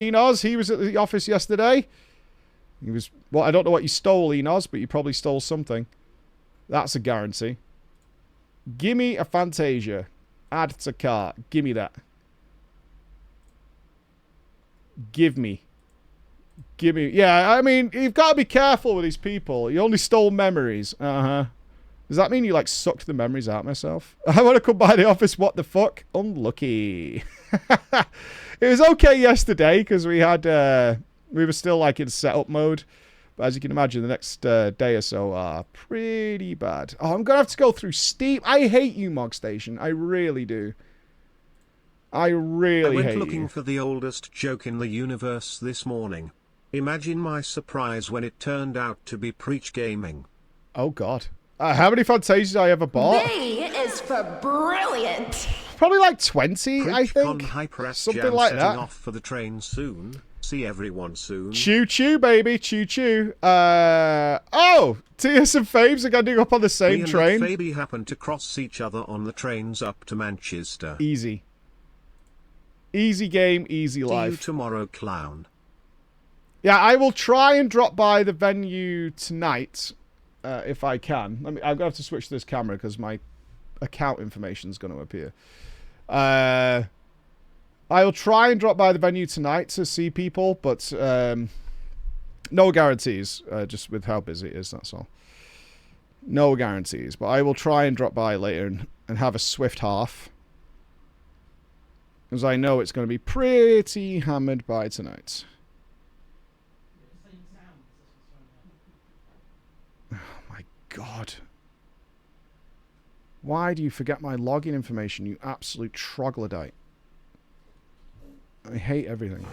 Enos, he was at the office yesterday. He was, well, I don't know what you stole, Enos, but you probably stole something. That's a guarantee. Gimme a Fantasia. Add to cart. Gimme that. Give me. Yeah, I mean, you've got to be careful with these people. You only stole memories. Uh-huh. Does that mean you, like, sucked the memories out myself? I want to come by the office. What the fuck? Unlucky. It was okay yesterday because we had, we were still, like, in setup mode. But as you can imagine, the next day or so are pretty bad. Oh, I'm going to have to go through Steam. I hate you, Mogstation. I really do. I really hate you. I went looking for the oldest joke in the universe this morning. Imagine my surprise when it turned out to be Preach Gaming. Oh, God. How many Fantasias I ever bought? B is for brilliant. Probably like 20, I think. Something like that. Off for the train soon. See everyone soon. Choo-choo, baby. Choo-choo. Oh! Tias and Fabes are getting up on the same train. Me and Fabi happened to cross each other on the trains up to Manchester. Easy. Easy game, easy life. See you tomorrow, clown. Yeah, I will try and drop by the venue tonight, if I can. I'm going to have to switch this camera because my account information is going to appear. I will try and drop by the venue tonight to see people, but no guarantees, just with how busy it is, that's all. No guarantees, but I will try and drop by later and have a swift half. Because I know it's going to be pretty hammered by tonight. Oh my God. Why do you forget my login information, you absolute troglodyte? I hate everything.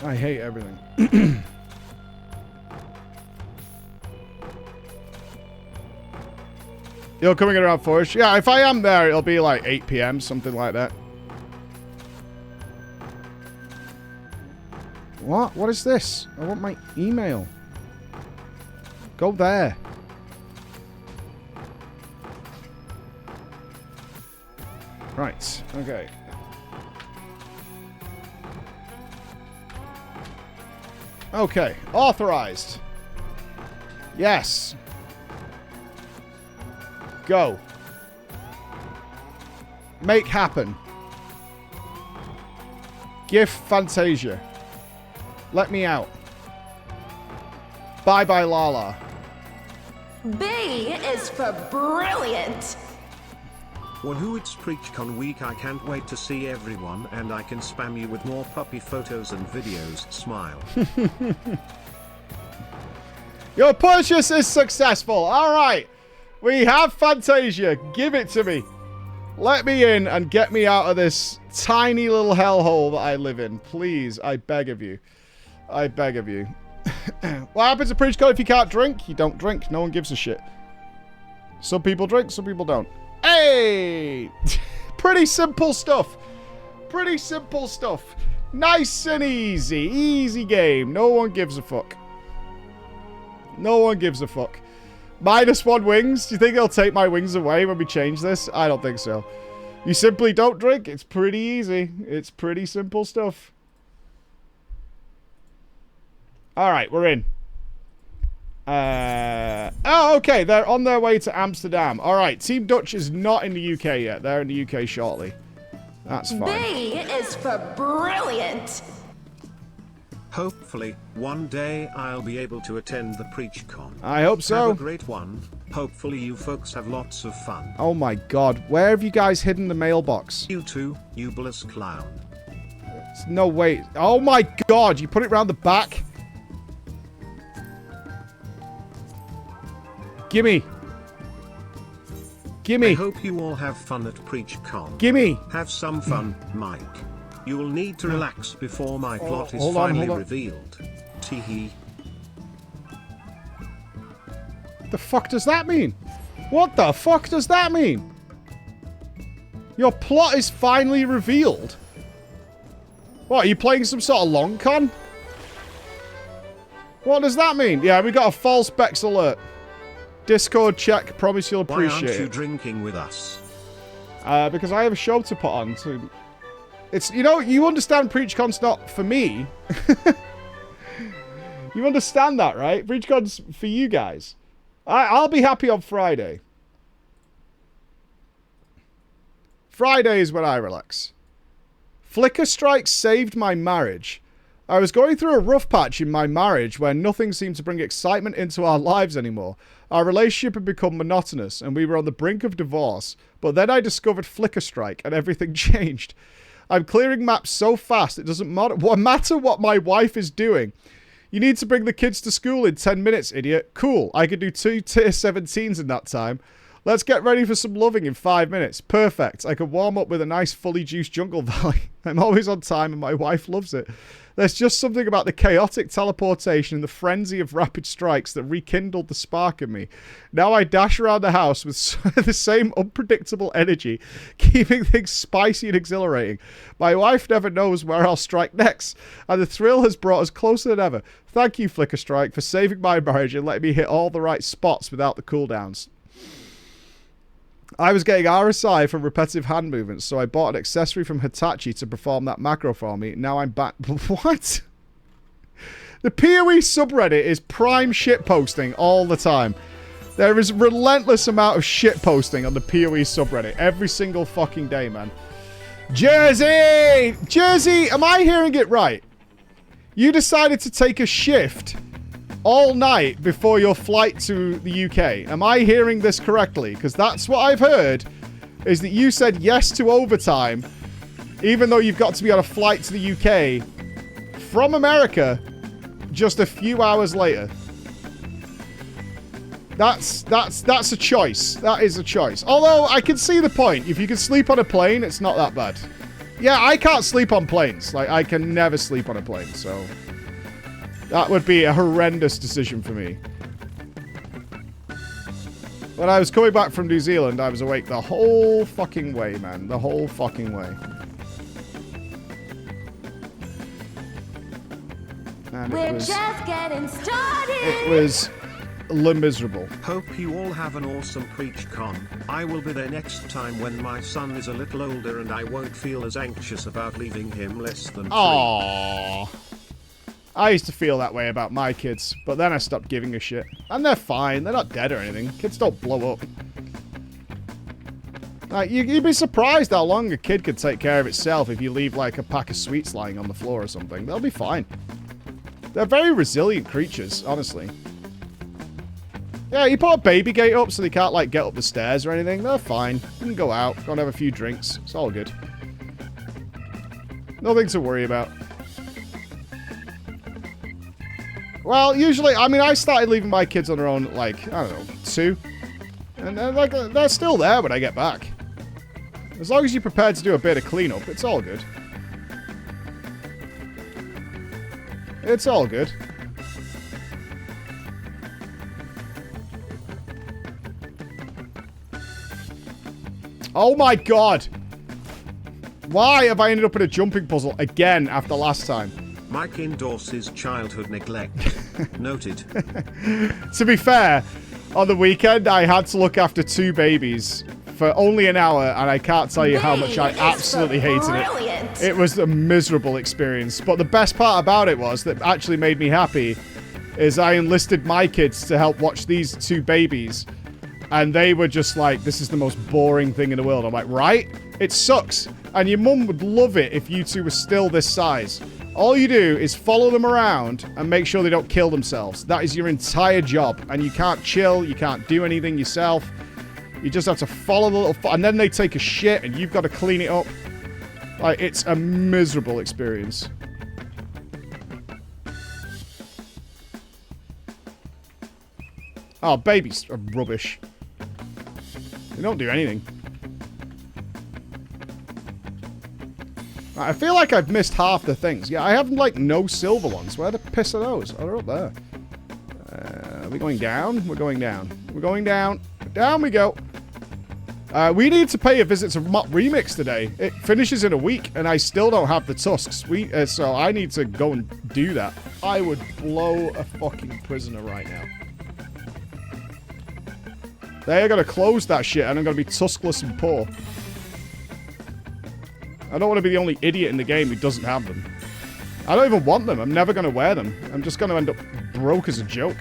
I hate everything. You're coming around 4-ish? Yeah, if I am there, it'll be like 8 PM, something like that. What? What is this? I want my email. Go there. Right, okay. Okay, authorized. Yes. Go. Make happen. Gift Fantasia. Let me out. Bye bye Lala. B is for brilliant. Woohoo, it's PreachCon week. I can't wait to see everyone and I can spam you with more puppy photos and videos. Smile. Your purchase is successful. Alright. We have Fantasia. Give it to me. Let me in and get me out of this tiny little hellhole that I live in. Please, I beg of you. I beg of you. What happens to PreachCon if you can't drink? You don't drink. No one gives a shit. Some people drink, some people don't. Hey! Pretty simple stuff. Pretty simple stuff. Nice and easy. Easy game. No one gives a fuck. No one gives a fuck. -1 wings. Do you think they'll take my wings away when we change this? I don't think so. You simply don't drink. It's pretty easy. It's pretty simple stuff. Alright, we're in. Oh, okay. They're on their way to Amsterdam. Alright, Team Dutch is not in the UK yet. They're in the UK shortly. That's fine. B is for brilliant. Hopefully, one day I'll be able to attend the PreachCon. I hope so. Have a great one. Hopefully you folks have lots of fun. Oh my God. Where have you guys hidden the mailbox? You too, you bliss clown. No, wait. Oh my God. You put it round the back? Gimme. Gimme. I hope you all have fun at PreachCon. Gimme. Have some fun, Mike. You will need to relax before my plot is finally revealed. Teehee. The fuck does that mean? What the fuck does that mean? Your plot is finally revealed? What, are you playing some sort of long con? What does that mean? Yeah, we got a false Bex alert. Discord check, promise you'll appreciate it. Why aren't you drinking with us? Because I have a show to put on. It's, you know, you understand PreachCon's not for me. You understand that, right? PreachCon's for you guys. I'll be happy on Friday. Friday is when I relax. Flicker strikes saved my marriage. I was going through a rough patch in my marriage where nothing seemed to bring excitement into our lives anymore. Our relationship had become monotonous and we were on the brink of divorce. But then I discovered Flicker Strike and everything changed. I'm clearing maps so fast it doesn't matter what my wife is doing. You need to bring the kids to school in 10 minutes, idiot. Cool, I could do 2 tier 17s in that time. Let's get ready for some loving in 5 minutes. Perfect. I can warm up with a nice fully juiced Jungle Valley. I'm always on time and my wife loves it. There's just something about the chaotic teleportation and the frenzy of rapid strikes that rekindled the spark in me. Now I dash around the house with the same unpredictable energy, keeping things spicy and exhilarating. My wife never knows where I'll strike next, and the thrill has brought us closer than ever. Thank you, Flicker Strike, for saving my marriage and letting me hit all the right spots without the cooldowns. I was getting RSI from repetitive hand movements, so I bought an accessory from Hitachi to perform that macro for me. Now I'm back. What? The PoE subreddit is prime shitposting all the time. There is a relentless amount of shitposting on the PoE subreddit every single fucking day, man. Jersey! Jersey, am I hearing it right? You decided to take a shift all night before your flight to the UK. Am I hearing this correctly? Because that's what I've heard, is that you said yes to overtime, even though you've got to be on a flight to the UK from America just a few hours later. That's a choice. That is a choice. Although, I can see the point. If you can sleep on a plane, it's not that bad. Yeah, I can't sleep on planes. Like, I can never sleep on a plane, so that would be a horrendous decision for me. When I was coming back from New Zealand, I was awake the whole fucking way, man. The whole fucking way. And We're just getting started. It was miserable. Hope you all have an awesome PreachCon. I will be there next time when my son is a little older and I won't feel as anxious about leaving him less than 3. Aww. I used to feel that way about my kids, but then I stopped giving a shit. And they're fine. They're not dead or anything. Kids don't blow up. Like, you'd be surprised how long a kid could take care of itself if you leave, like, a pack of sweets lying on the floor or something. They'll be fine. They're very resilient creatures, honestly. Yeah, you put a baby gate up so they can't, like, get up the stairs or anything. They're fine. You can go out, go and have a few drinks. It's all good. Nothing to worry about. Well, usually, I mean, I started leaving my kids on their own, like, I don't know, 2. And they're still there when I get back. As long as you're prepared to do a bit of cleanup, it's all good. It's all good. Oh my god! Why have I ended up in a jumping puzzle again after last time? Mike endorses childhood neglect. Noted. To be fair, on the weekend I had to look after 2 babies for only an hour, and I can't tell you how much I absolutely hated it. It was a miserable experience, but the best part about it was, that actually made me happy, is I enlisted my kids to help watch these 2 babies, and they were just like, this is the most boring thing in the world. I'm like, right? It sucks. And your mum would love it if you 2 were still this size. All you do is follow them around and make sure they don't kill themselves. That is your entire job. And you can't chill. You can't do anything yourself. You just have to follow the little... And then they take a shit and you've got to clean it up. Like, it's a miserable experience. Oh, babies are rubbish. They don't do anything. I feel like I've missed half the things. Yeah, I have, like, no silver ones. Where the piss are those? Oh, they're up there. Are we going down? We're going down. We're going down. Down we go. We need to pay a visit to Mop Remix today. It finishes in a week, and I still don't have the tusks. So I need to go and do that. I would blow a fucking prisoner right now. They are going to close that shit, and I'm going to be tuskless and poor. I don't want to be the only idiot in the game who doesn't have them. I don't even want them. I'm never going to wear them. I'm just going to end up broke as a joke.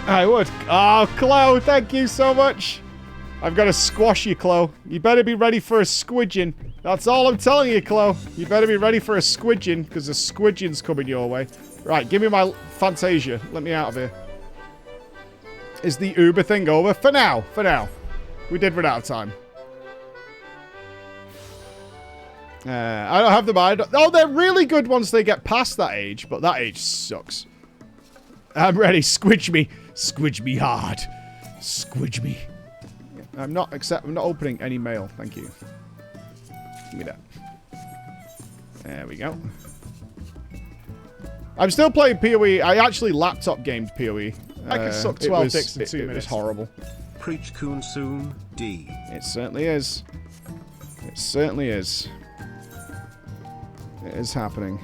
I would. Oh, Chloe, thank you so much. I've got to squash you, Chloe. You better be ready for a squidging. That's all I'm telling you, Chloe. You better be ready for a squidging, because a squidging's coming your way. Right, give me my Fantasia. Let me out of here. Is the Uber thing over? For now. For now. We did run out of time. I don't have them. Oh, they're really good once they get past that age, but that age sucks. I'm ready. Squidge me. Squidge me hard. Squidge me. I'm not opening any mail. Thank you. Give me that. There we go. I'm still playing PoE. I actually laptop gamed PoE. I can suck 12 dicks in 2 minutes. It was horrible. Preachcon soon, D. It certainly is. It certainly is. It is happening.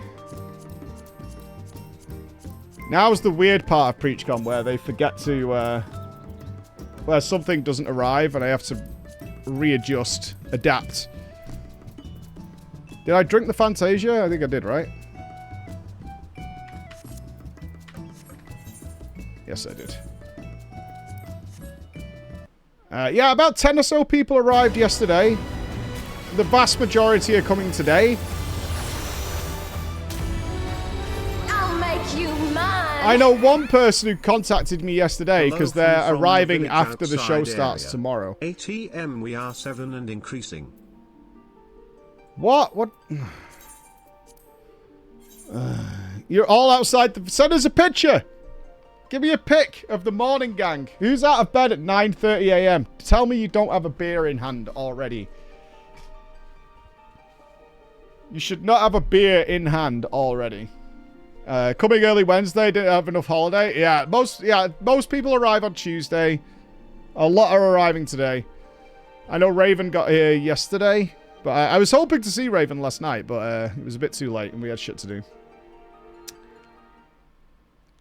Now's the weird part of Preachcon where they forget to, where something doesn't arrive and I have to readjust, adapt. Did I drink the Fantasia? I think I did, right? Yes, I did. Yeah, about 10 or so people arrived yesterday. The vast majority are coming today. I'll make you mine. I know one person who contacted me yesterday because they're from arriving the after the show outside starts area. tomorrow. ATM, we are 7 and increasing. What? What? You're all outside. Send us a picture. Give me a pic of the morning gang. Who's out of bed at 9:30 a.m.? Tell me you don't have a beer in hand already. You should not have a beer in hand already. Coming early Wednesday, didn't have enough holiday. Yeah, most people arrive on Tuesday. A lot are arriving today. I know Raven got here yesterday, but I was hoping to see Raven last night, but it was a bit too late and we had shit to do.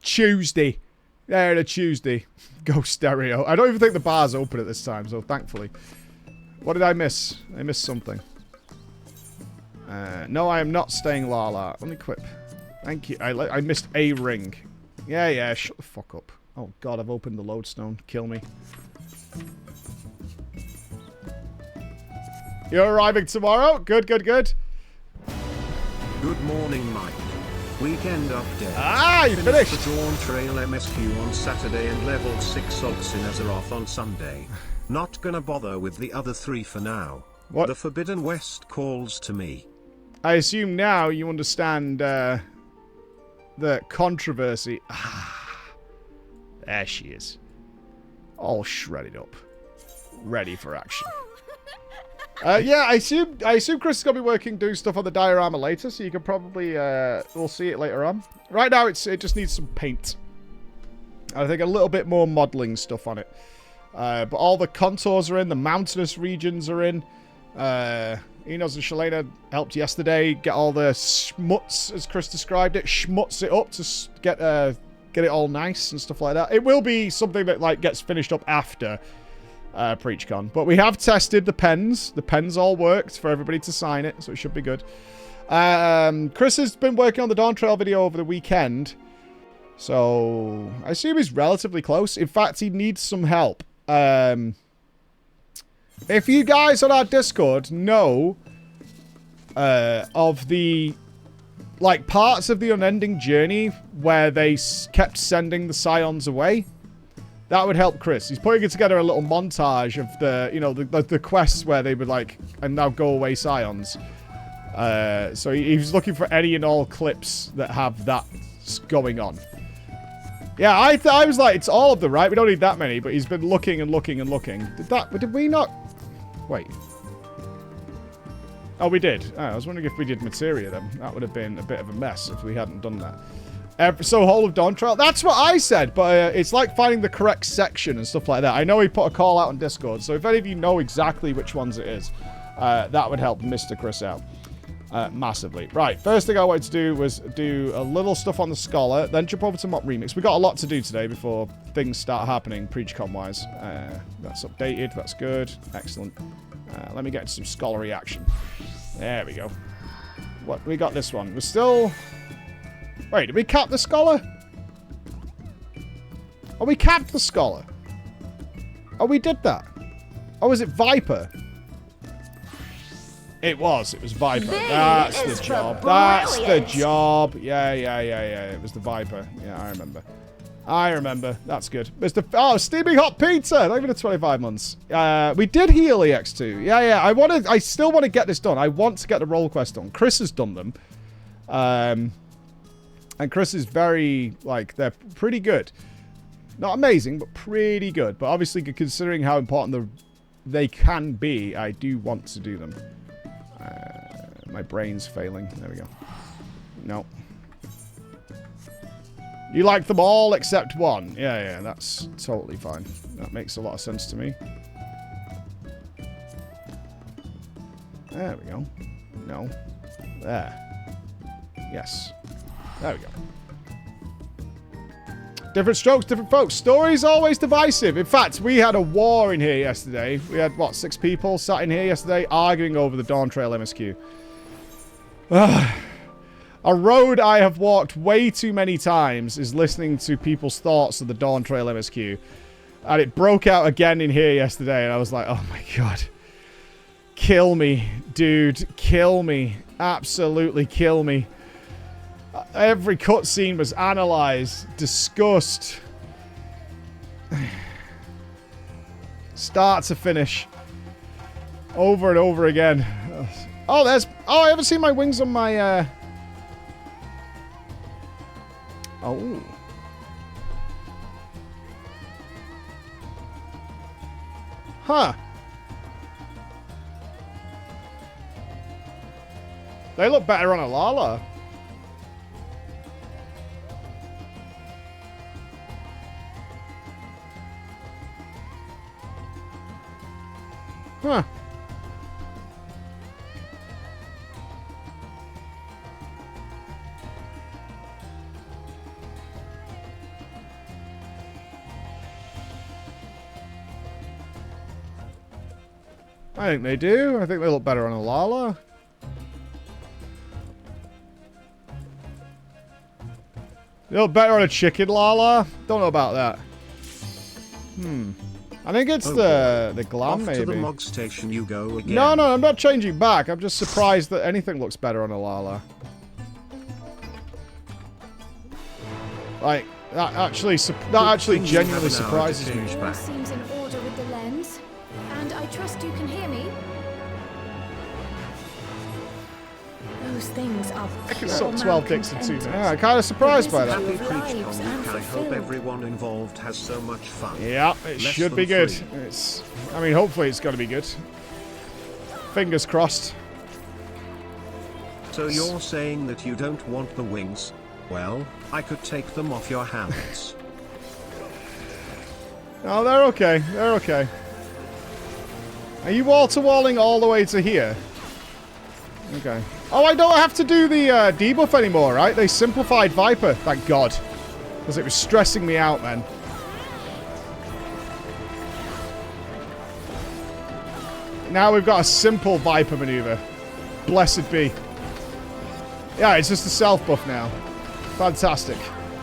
Tuesday. There, a Tuesday. Go stereo. I don't even think the bar's open at this time, so thankfully. What did I miss? I missed something. No, I am not staying Lala. Let me quit. Thank you. I missed a ring. Yeah, shut the fuck up. Oh god, I've opened the lodestone. Kill me. You're arriving tomorrow? Good. Good morning, Mike. Weekend update. Ah, you finished! The Dawntrail MSQ on Saturday and level 6 salts in Azeroth on Sunday. Not gonna bother with the other 3 for now. What? The Forbidden West calls to me. I assume now you understand the controversy. Ah, there she is. All shredded up. Ready for action. Yeah, I assume Chris is going to be doing stuff on the diorama later, so you can probably, we'll see it later on. Right now, it just needs some paint. I think a little bit more modeling stuff on it. But all the contours are in, the mountainous regions are in. Enos and Shalena helped yesterday get all the schmutz, as Chris described it, schmutz it up to get it all nice and stuff like that. It will be something that, like, gets finished up after Preachcon. But we have tested the pens. The pens all worked for everybody to sign it, so it should be good. Chris has been working on the Dawntrail video over the weekend, so I assume he's relatively close. In fact, he needs some help. If you guys on our Discord know of the, like, parts of the Unending Journey where they kept sending the Scions away, that would help Chris. He's putting together a little montage of the, you know, the quests where they would, like, and now go away Scions. So he's looking for any and all clips that have that going on. Yeah, I was like, it's all of them, right? We don't need that many, but he's been looking and looking and looking. Did we not? Wait. Oh, we did. Oh, I was wondering if we did materia then. That would have been a bit of a mess if we hadn't done that. So whole of Dawntrail. That's what I said, but it's like finding the correct section and stuff like that. I know he put a call out on Discord, so if any of you know exactly which ones it is, that would help Mr. Chris out. Massively. Right, first thing I wanted to do was do a little stuff on the Scholar, then jump over to Mop Remix. We got a lot to do today before things start happening, Pre-Preachcon-wise. That's updated, that's good. Excellent. Let me get some Scholarly action. There we go. What, we got this one. We're still... Wait, did we cap the Scholar? Oh, we capped the Scholar. Oh, we did that. Oh, was it Viper? It was Viper. That's the job. That's the job. Yeah. It was the Viper. Yeah, I remember. That's good. Oh, Steaming Hot Pizza. Thank you for the 25 months. We did heal EX2. Yeah. I still want to get this done. I want to get the role quest done. Chris has done them. And Chris is very, like, they're pretty good. Not amazing, but pretty good. But obviously, considering how important they can be, I do want to do them. My brain's failing. There we go. No. You like them all except one. Yeah, that's totally fine. That makes a lot of sense to me. There we go. No. There. Yes. There we go. Different strokes, different folks. Story's always divisive. In fact, we had a war in here yesterday. We had, what, 6 people sat in here yesterday arguing over the Dawntrail MSQ. A road I have walked way too many times is listening to people's thoughts of the Dawntrail MSQ. And it broke out again in here yesterday, and I was like, oh my god. Kill me, dude. Kill me. Absolutely kill me. Every cutscene was analysed, discussed. Start to finish. Over and over again. Oh, there's... Oh, I haven't seen my wings on my... Oh. Huh. They look better on a Lala. Huh. I think they do. I think they look better on a Lala. They look better on a chicken Lala. Don't know about that. I think it's the glam, Off maybe. to the Mog Station you go again. No, I'm not changing back. I'm just surprised that anything looks better on a Lala. Like, that actually genuinely surprises me. All seems in order with the lens, and I trust you can hear me. Those things are I can suck 12 dicks in 2 minutes. Yeah, I'm kind of surprised by that. Happy Pre-Preachcon week. I hope everyone involved has so much fun. Yeah, it should be good. I mean, hopefully it's going to be good. Fingers crossed. So you're saying that you don't want the wings? Well, I could take them off your hands. No, they're okay. They're okay. Are you wall-to-walling all the way to here? Okay. Oh, I don't have to do the debuff anymore, right? They simplified Viper, thank God. Because it was stressing me out, man. Now we've got a simple Viper maneuver. Blessed be. Yeah, it's just a self buff now. Fantastic.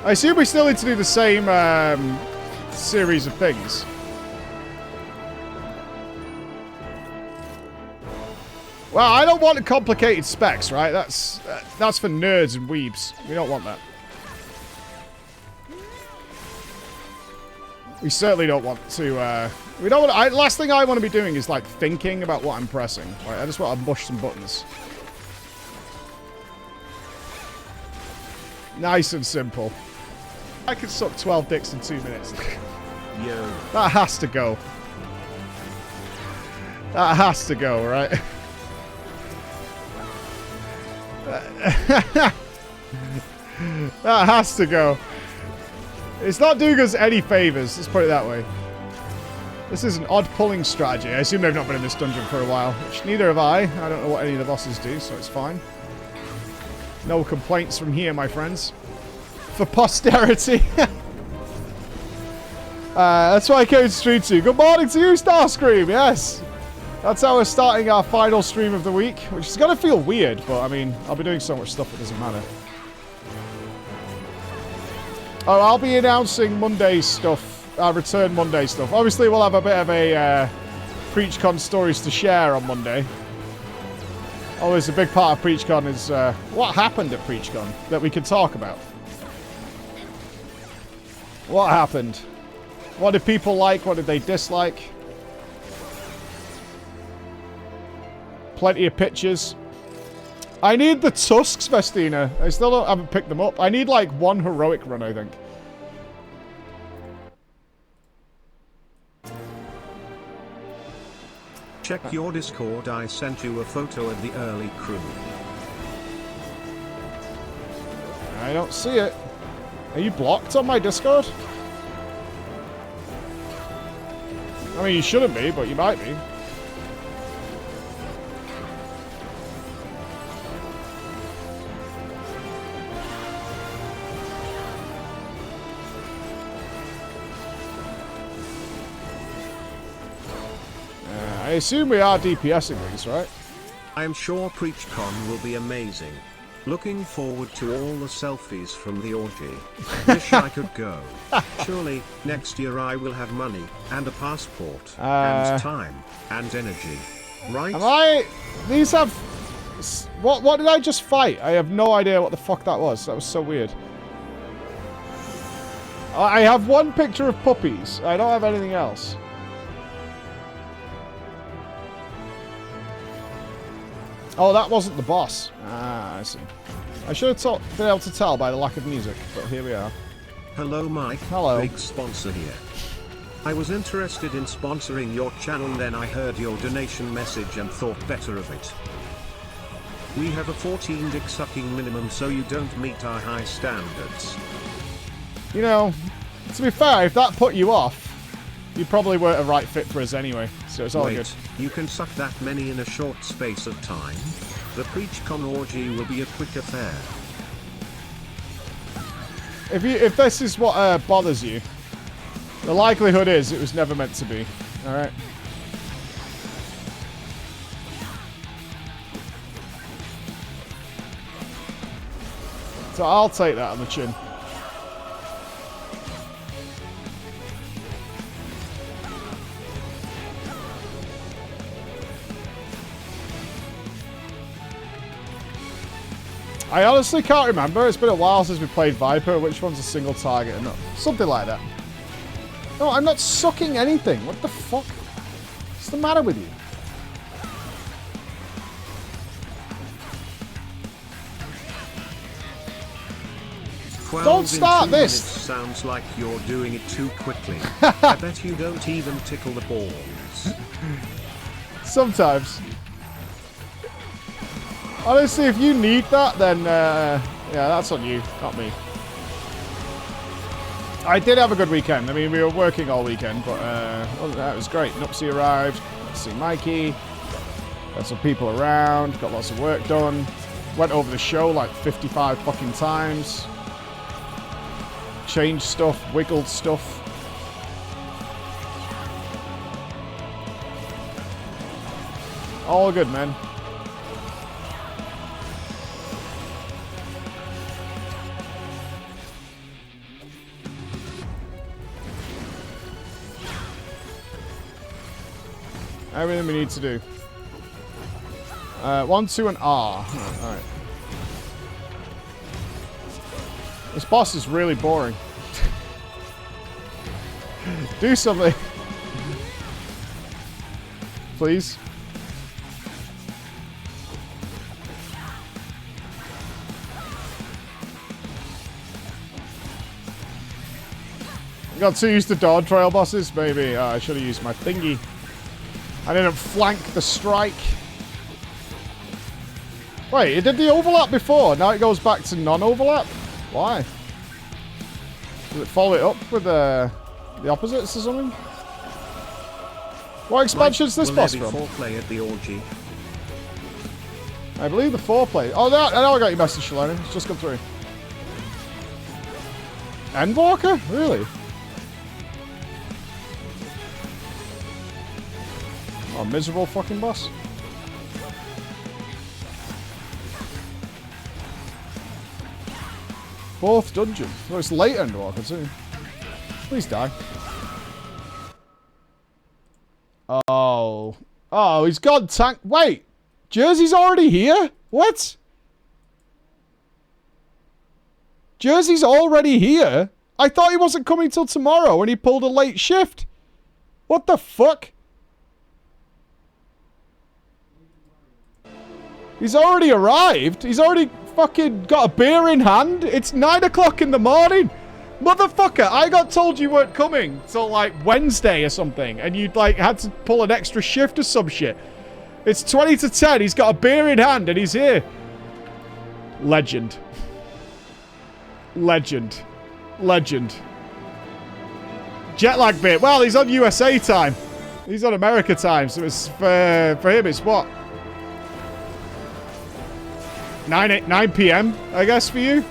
I assume we still need to do the same series of things. Well, I don't want complicated specs, right? That's for nerds and weebs. We don't want that. We certainly don't want to. We don't want. Last thing I want to be doing is like thinking about what I'm pressing. Right, I just want to push some buttons. Nice and simple. I could suck 12 dicks in 2 minutes. Yo. That has to go. That has to go, right? That has to go. It's not doing us any favors, let's put it that way. This is an odd pulling strategy. I assume they've not been in this dungeon for a while, which neither have I. I don't know what any of the bosses do, so it's fine. No complaints from here, my friends. For posterity. That's why I came to stream to. Good morning to you, Starscream. Yes. That's how we're starting our final stream of the week, which is going to feel weird, but I mean, I'll be doing so much stuff it doesn't matter. Oh, I'll be announcing Monday's stuff, return Monday stuff. Obviously, we'll have a bit of a PreachCon stories to share on Monday. Always a big part of PreachCon is what happened at PreachCon that we can talk about. What happened? What did people like? What did they dislike? Plenty of pictures. I need the tusks, Vestina. I still haven't picked them up. I need like one heroic run, I think. Check your Discord, I sent you a photo of the early crew. I don't see it. Are you blocked on my Discord? I mean, you shouldn't be, but you might be. I assume we are DPSing these, right? I'm sure PreachCon will be amazing. Looking forward to all the selfies from the orgy. Wish I could go. Surely, next year I will have money, and a passport, and time, and energy. Right? These have... What did I just fight? I have no idea what the fuck that was. That was so weird. I have one picture of puppies. I don't have anything else. Oh, that wasn't the boss. Ah, I see. I should have been able to tell by the lack of music, but here we are. Hello, Mike. Hello. Big sponsor here. I was interested in sponsoring your channel, then I heard your donation message and thought better of it. We have a 14 dick sucking minimum, so you don't meet our high standards. You know, to be fair, if that put you off, you probably weren't a right fit for us anyway, so it's all good. You can suck that many in a short space of time? The PreachCon orgy will be a quick affair. If this is what bothers you, the likelihood is it was never meant to be. Alright? So I'll take that on the chin. I honestly can't remember. It's been a while since we played Viper. Which one's a single target or not? Something like that. No, I'm not sucking anything. What the fuck? What's the matter with you? Don't start this! Sounds like you're doing it too quickly. I bet you don't even tickle the balls. Sometimes. Honestly, if you need that, then, yeah, that's on you, not me. I did have a good weekend. I mean, we were working all weekend, but, that was great. Nupsy arrived, got to see Mikey, got some people around, got lots of work done, went over the show like 55 fucking times, changed stuff, wiggled stuff. All good, man. Everything we need to do. 1, 2, and R. Alright. This boss is really boring. Do something. Please. Got to use the Dawntrail bosses? Maybe. I should have used my thingy. I didn't flank the strike. Wait, it did the overlap before. Now it goes back to non-overlap? Why? Does it follow it up with the opposites or something? What expansion is this boss from? Play at the orgy? I believe the 4-player. Oh, no, I know I got your message, Shalani. It's just come through. Endwalker? Really? Oh, miserable fucking boss. Fourth dungeon. Oh, it's late Endwalker too. Please die. Oh. Oh, he's gone tank. Wait. Jersey's already here? What? Jersey's already here? I thought he wasn't coming till tomorrow and he pulled a late shift. What the fuck? He's already arrived. He's already fucking got a beer in hand. It's 9 o'clock in the morning. Motherfucker, I got told you weren't coming till like Wednesday or something. And you'd like had to pull an extra shift or some shit. It's 20 to 10. He's got a beer in hand and he's here. Legend. Legend. Legend. Jet lag bit. Well, he's on USA time. He's on America time. So it's for him, it's what? 9 p.m., I guess, for you?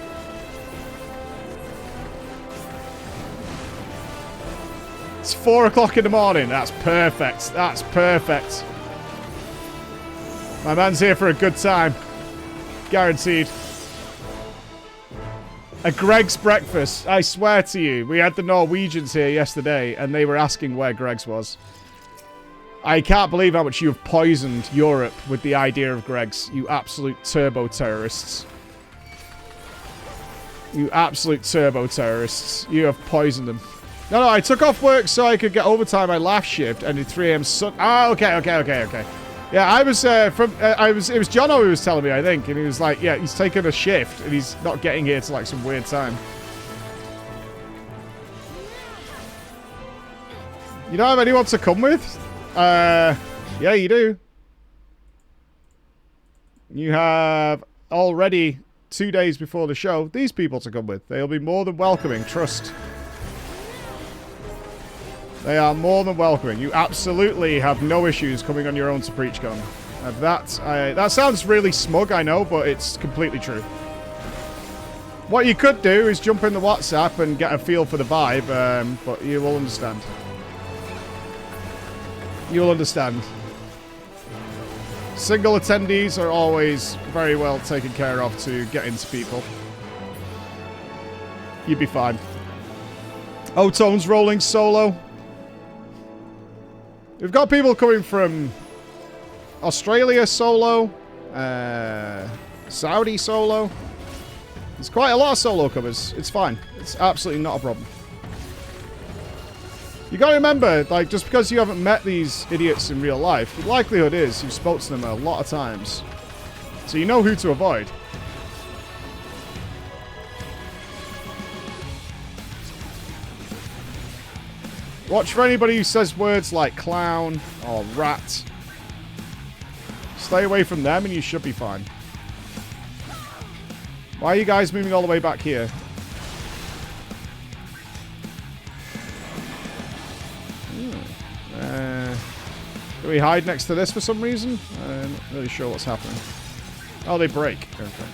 It's 4 o'clock in the morning. That's perfect. That's perfect. My man's here for a good time. Guaranteed. A Greg's breakfast. I swear to you, we had the Norwegians here yesterday, and they were asking where Greg's was. I can't believe how much you have poisoned Europe with the idea of Greg's. You absolute turbo terrorists. You absolute turbo terrorists. You have poisoned them. No, I took off work so I could get overtime my last shift, and at 3 a.m. Ah, okay. Yeah, it was Jono who was telling me, I think, and he was like, yeah, he's taking a shift, and he's not getting here till like some weird time. You don't have anyone to come with? Yeah, you do. You have already 2 days before the show these people to come with. They'll be more than welcoming, trust. They are more than welcoming. You absolutely have no issues coming on your own to PreachCon. That sounds really smug, I know, but it's completely true. What you could do is jump in the WhatsApp and get a feel for the vibe, but you will understand. You'll understand. Single attendees are always very well taken care of to get into people. You'd be fine. O-Tone's rolling solo. We've got people coming from Australia solo, Saudi solo. There's quite a lot of solo comers. It's fine. It's absolutely not a problem. You gotta remember, like, just because you haven't met these idiots in real life, the likelihood is you've spoken to them a lot of times. So you know who to avoid. Watch for anybody who says words like clown or rat. Stay away from them and you should be fine. Why are you guys moving all the way back here? Do we hide next to this for some reason? I'm not really sure what's happening. Oh, they break. Okay.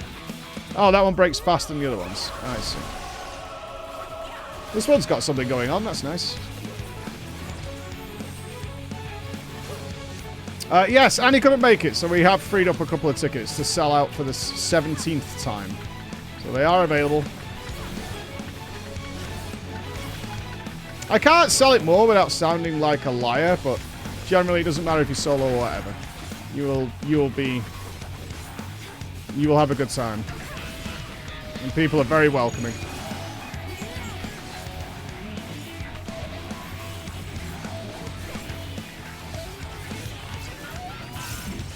Oh, that one breaks faster than the other ones. I see. This one's got something going on. That's nice. Yes, Annie couldn't make it, so we have freed up a couple of tickets to sell out for the 17th time. So they are available. I can't sell it more without sounding like a liar, but generally it doesn't matter if you solo or whatever. You will have a good time. And people are very welcoming.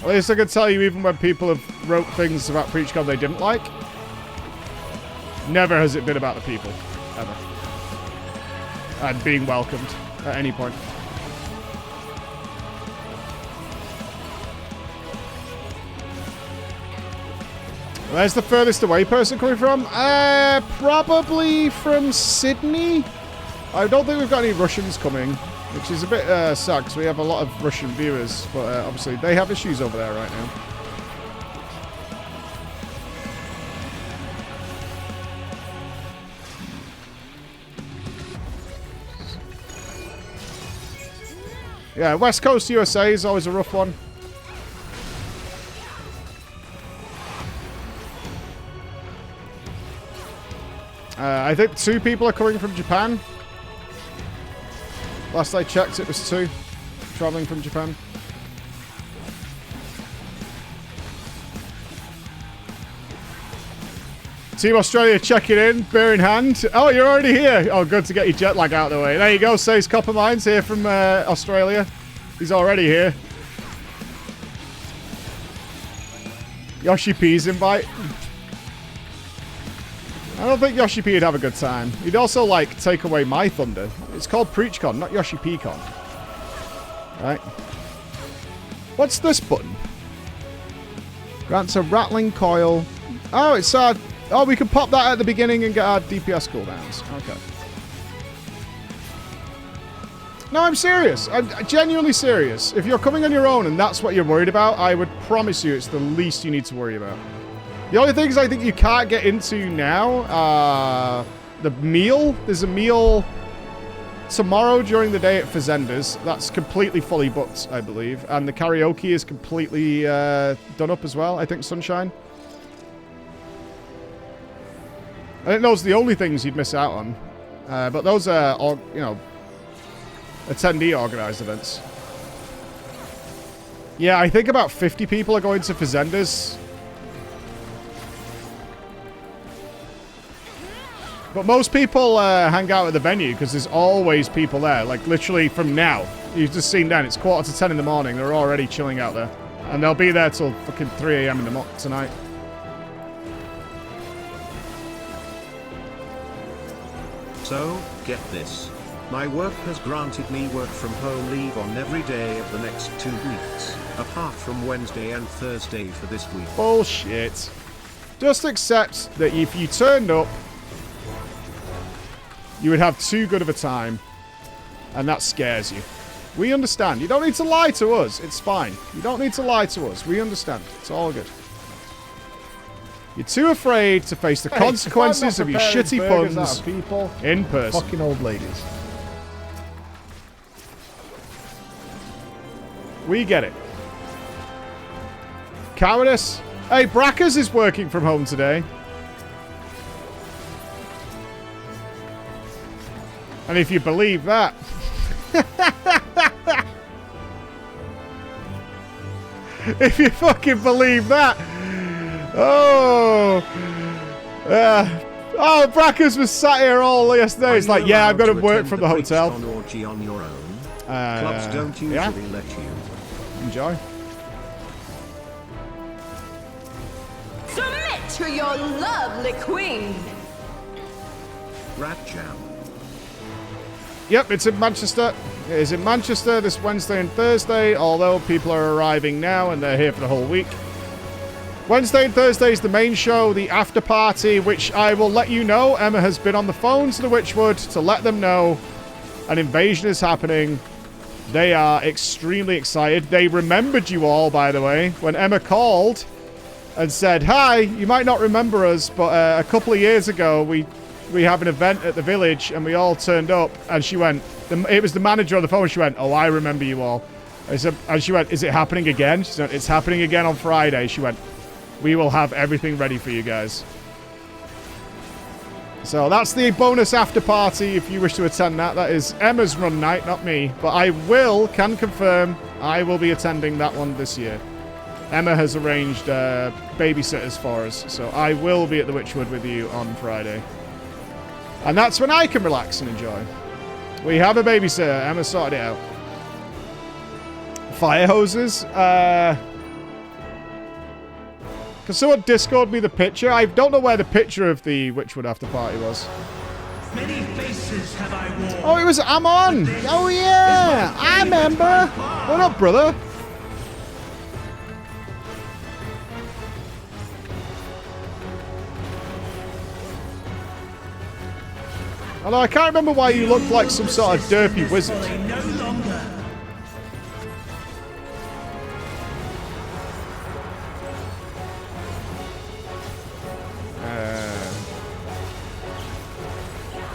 At least I can tell you, even when people have wrote things about PreachCon they didn't like, never has it been about the people. Ever. And being welcomed at any point. Where's the furthest away person coming from? Probably from Sydney. I don't think we've got any Russians coming, which is a bit sad because we have a lot of Russian viewers, but obviously they have issues over there right now. Yeah, West Coast USA is always a rough one. I think 2 people are coming from Japan. Last I checked, it was 2 traveling from Japan. Team Australia checking in, beer in hand. Oh, you're already here. Oh, good to get your jet lag out of the way. There you go, says Copper Mines here from Australia. He's already here. Yoshi P's invite. I don't think Yoshi P would have a good time. He'd also, like, take away my thunder. It's called PreachCon, not Yoshi P-Con. Right. What's this button? Grants a rattling coil. Oh, it's our... Oh, we can pop that at the beginning and get our DPS cooldowns. Okay. No, I'm serious. I'm genuinely serious. If you're coming on your own and that's what you're worried about, I would promise you it's the least you need to worry about. The only things I think you can't get into now are the meal. There's a meal tomorrow during the day at Fazenda's. That's completely fully booked, I believe. And the karaoke is completely done up as well, I think, Sunshine. I think those are the only things you'd miss out on. But those are, you know, attendee organised events. Yeah, I think about 50 people are going to Fazenda's. But most people hang out at the venue because there's always people there. Like, literally from now. You've just seen then, it's 9:45 in the morning. They're already chilling out there. And they'll be there till fucking 3 a.m. tonight. So, get this. My work has granted me work from home leave on every day of the next 2 weeks, apart from Wednesday and Thursday for this week. Bullshit. Just accept that if you turned up, you would have too good of a time, and that scares you. We understand. You don't need to lie to us. It's fine. You don't need to lie to us. We understand. It's all good. You're too afraid to face the consequences of your shitty puns people, in person. Fucking old ladies. We get it. Cowardice. Hey, Brackers is working from home today. And if you believe that... if you fucking believe that... Oh... oh, Brackers was sat here all yesterday. It's like, yeah, I've got to work from the hotel. Orgy on your own. Clubs don't usually let you. Enjoy. Submit to your lovely queen. Rat Jam. Yep, it's in Manchester. It is in Manchester this Wednesday and Thursday, although people are arriving now and they're here for the whole week. Wednesday and Thursday is the main show, the after party, which I will let you know. Emma has been on the phone to the Witchwood to let them know an invasion is happening. They are extremely excited. They remembered you all, by the way, when Emma called and said, hi, you might not remember us, but a couple of years ago, we have an event at the village and we all turned up, and she went, it was the manager on the phone, she went, oh, I remember you all. I said, and she went, is it happening again? She said, it's happening again on Friday. She went, we will have everything ready for you guys. So that's the bonus after party if you wish to attend that. That is Emma's run night, not me. But I can confirm, I will be attending that one this year. Emma has arranged babysitters for us, so I will be at the Witchwood with you on Friday. And that's when I can relax and enjoy. We have a babysitter. Emma sorted it out. Fire hoses. Can someone Discord me the picture? I don't know where the picture of the Witchwood after party was. Many faces have I worn. Oh, it was Amon. Oh, yeah. I remember. What up, brother? Although I can't remember why you looked like some sort of derpy wizard. No longer.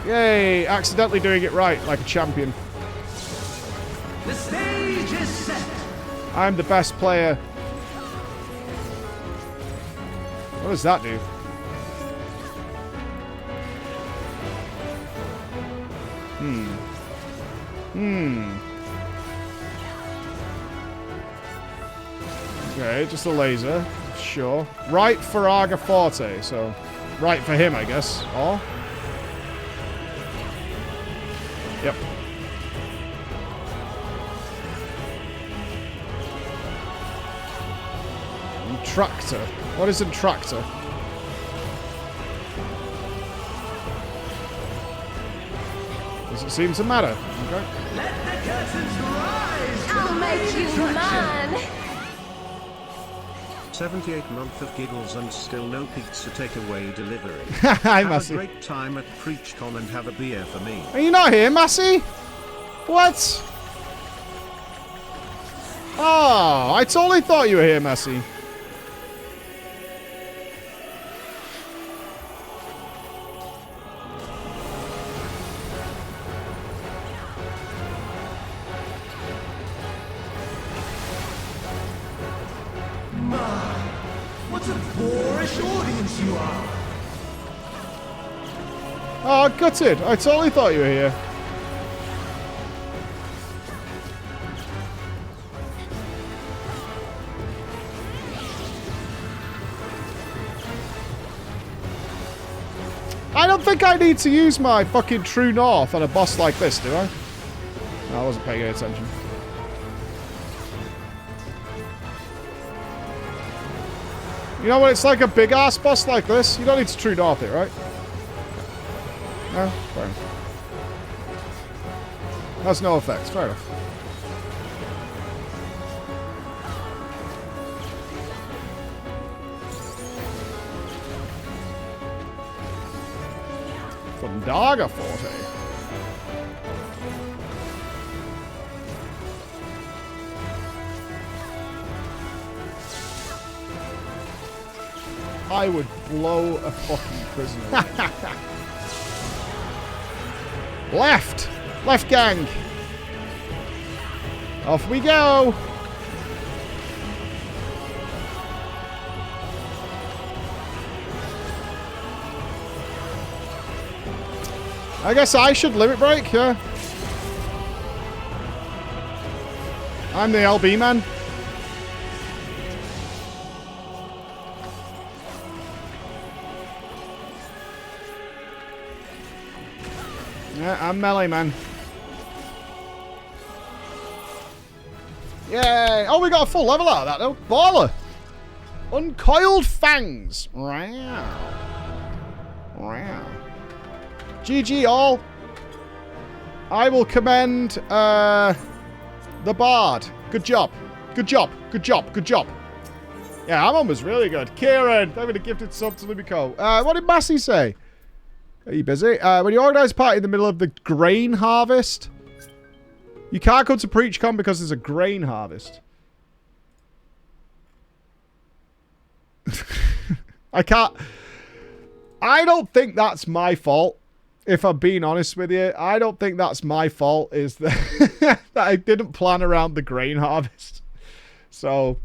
Yay, accidentally doing it right, like a champion. The stage set. I'm the best player. What does that do? Okay, just a laser. Sure. Right for Arga Forte, so right for him, I guess. Or? Yep. Tractor. What is a tractor? Doesn't seem to matter. Okay. Let the curtains rise. I'll make you mine. 78 month of giggles and still no pizza takeaway delivery. Hi, Have Massey. a great time at PreachCon and have a beer for me. Are you not here, Massey? What? Oh, I totally thought you were here, Massey. What a boorish audience you are. Oh, gutted. I totally thought you were here. I don't think I need to use my fucking True North on a boss like this, do I? No, I wasn't paying any attention. You know what? It's like a big ass boss like this. You don't need to True North it, right? No? Fair enough. Has no effects. Fair enough. From Daga Forte. I would blow a fucking prisoner. Left! Left gang! Off we go! I guess I should limit break, yeah. I'm the LB man. Yeah, I'm melee man. Yay! Oh, we got a full level out of that though. Baller! Uncoiled fangs. Wow. Wow. GG all. I will commend the Bard. Good job. Good job. Good job. Good job. Yeah, that one was really good. Kieran, thank you for the gifted sub to Lumico. What did Massey say? Are you busy? When you organise a party in the middle of the grain harvest, you can't go to PreachCon because there's a grain harvest. I can't. I don't think that's my fault. If I'm being honest with you, I don't think that's my fault. Is that that I didn't plan around the grain harvest. So,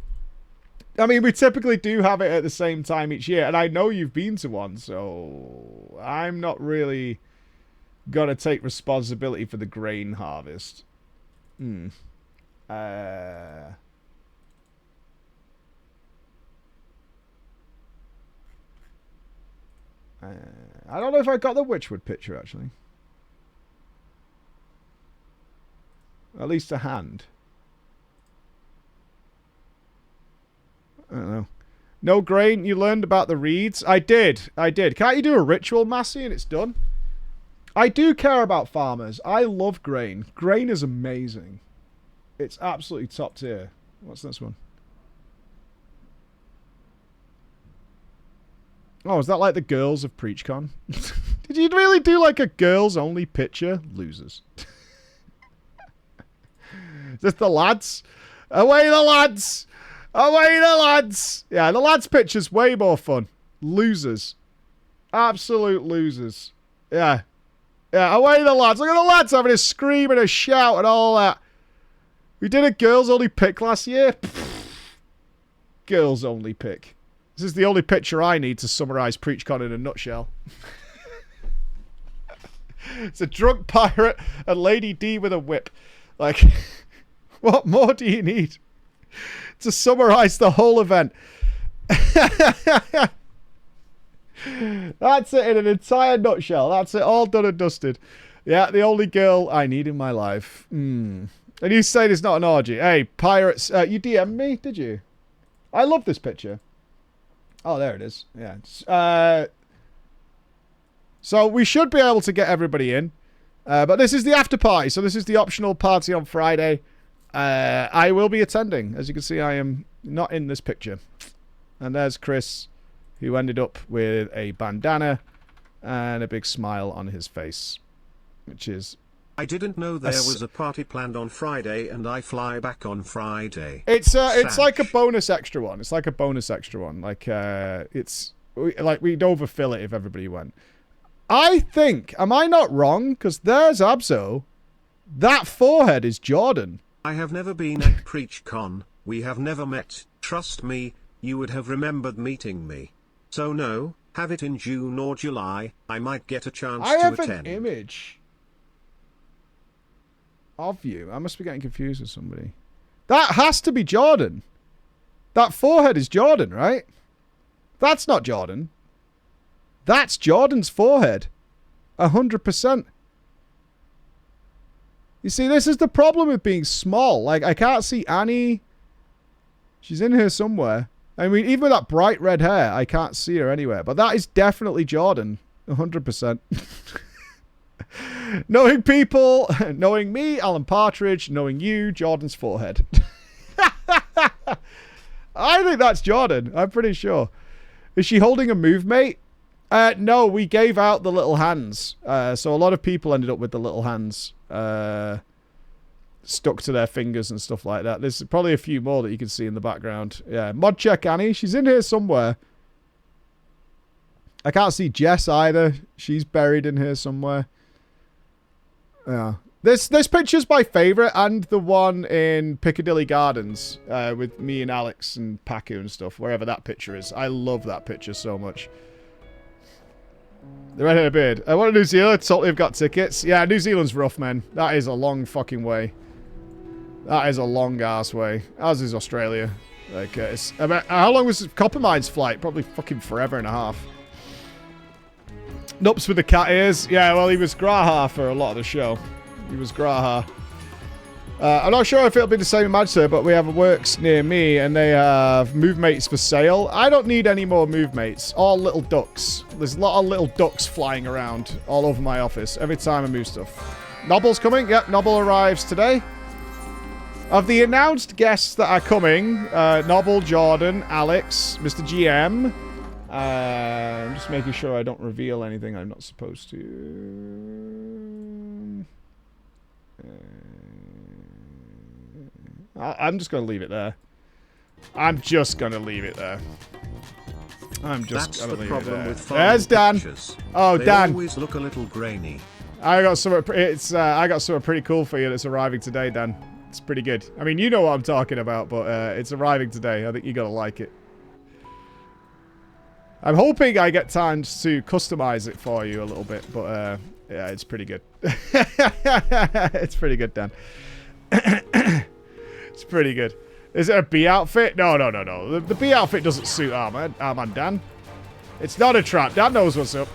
I mean, we typically do have it at the same time each year, and I know you've been to one, so I'm not really gonna take responsibility for the grain harvest. I don't know if I got the Witchwood picture, actually. At least a hand. I don't know. No grain, you learned about the reeds? I did. I did. Can't you do a ritual, Massey, and it's done? I do care about farmers. I love grain. Grain is amazing. It's absolutely top tier. What's this one? Oh, is that like the girls of PreachCon? Did you really do like a girls only picture? Losers. Just the lads. Away the lads. Away the lads. Yeah, the lads picture's way more fun. Losers. Absolute losers. Yeah. Yeah, away the lads. Look at the lads having a scream and a shout and all that. We did a girls only pick last year. Girls only pick. This is the only picture I need to summarize PreachCon in a nutshell. It's a drunk pirate and Lady D with a whip. Like, what more do you need to summarize the whole event? That's it in an entire nutshell. That's it, all done and dusted. Yeah, the only girl I need in my life. And you say it's not an orgy. Hey, pirates, you DM'd me, did you? I love this picture. Oh, there it is. Yeah. So we should be able to get everybody in. But this is the after party. So this is the optional party on Friday. I will be attending. As you can see, I am not in this picture. And there's Chris, who ended up with a bandana and a big smile on his face. Which is... I didn't know there was a party planned on Friday, and I fly back on Friday. It's like a bonus extra one. It's like a bonus extra one. Like we'd overfill it if everybody went. I think, am I not wrong? Because there's Abzo. That forehead is Jordan. I have never been at PreachCon. We have never met. Trust me, you would have remembered meeting me. So no, have it in June or July. I might get a chance to attend. I have an image of you. I must be getting confused with somebody. That has to be Jordan. That forehead is Jordan, right? That's not Jordan. That's Jordan's forehead. 100%. You see, this is the problem with being small. Like, I can't see Annie. She's in here somewhere. I mean, even with that bright red hair, I can't see her anywhere. But that is definitely Jordan. 100%. Knowing people, knowing me, Alan Partridge, knowing you, Jordan's forehead. I think that's Jordan. I'm pretty sure. Is she holding a move, mate? No, we gave out the little hands. So a lot of people ended up with the little hands stuck to their fingers and stuff like that. There's probably a few more that you can see in the background. Yeah, mod check Annie. She's in here somewhere. I can't see Jess either. She's buried in here somewhere. Yeah. This picture's my favourite, and the one in Piccadilly Gardens with me and Alex and Paku and stuff, wherever that picture is. I love that picture so much. The red-headed beard. I want to New Zealand. Totally have got tickets. Yeah, New Zealand's rough, man. That is a long fucking way. That is a long-ass way. As is Australia. Like, how long was Coppermine's flight? Probably fucking forever and a half. Nupps with the cat ears. Yeah, well, he was Graha for a lot of the show. He was Graha. I'm not sure if it'll be the same in Manchester, but we have a works near me, and they have move mates for sale. I don't need any more move mates. All little ducks. There's a lot of little ducks flying around all over my office every time I move stuff. Nobble's coming. Yep, Nobble arrives today. Of the announced guests that are coming, Nobble, Jordan, Alex, Mr. GM. I'm just making sure I don't reveal anything I'm not supposed to. I'm just going to leave it there. I'm just going to leave it there. I'm just going to leave it there. There's Dan. Pictures. Oh, they Dan. Always look a little grainy. I got something pretty cool for you that's arriving today, Dan. It's pretty good. I mean, you know what I'm talking about, but it's arriving today. I think you're going to like it. I'm hoping I get time to customize it for you a little bit, but yeah, it's pretty good. It's pretty good, Dan. It's pretty good. Is it a bee outfit? No. The bee outfit doesn't suit our man Dan. It's not a trap. Dan knows what's up.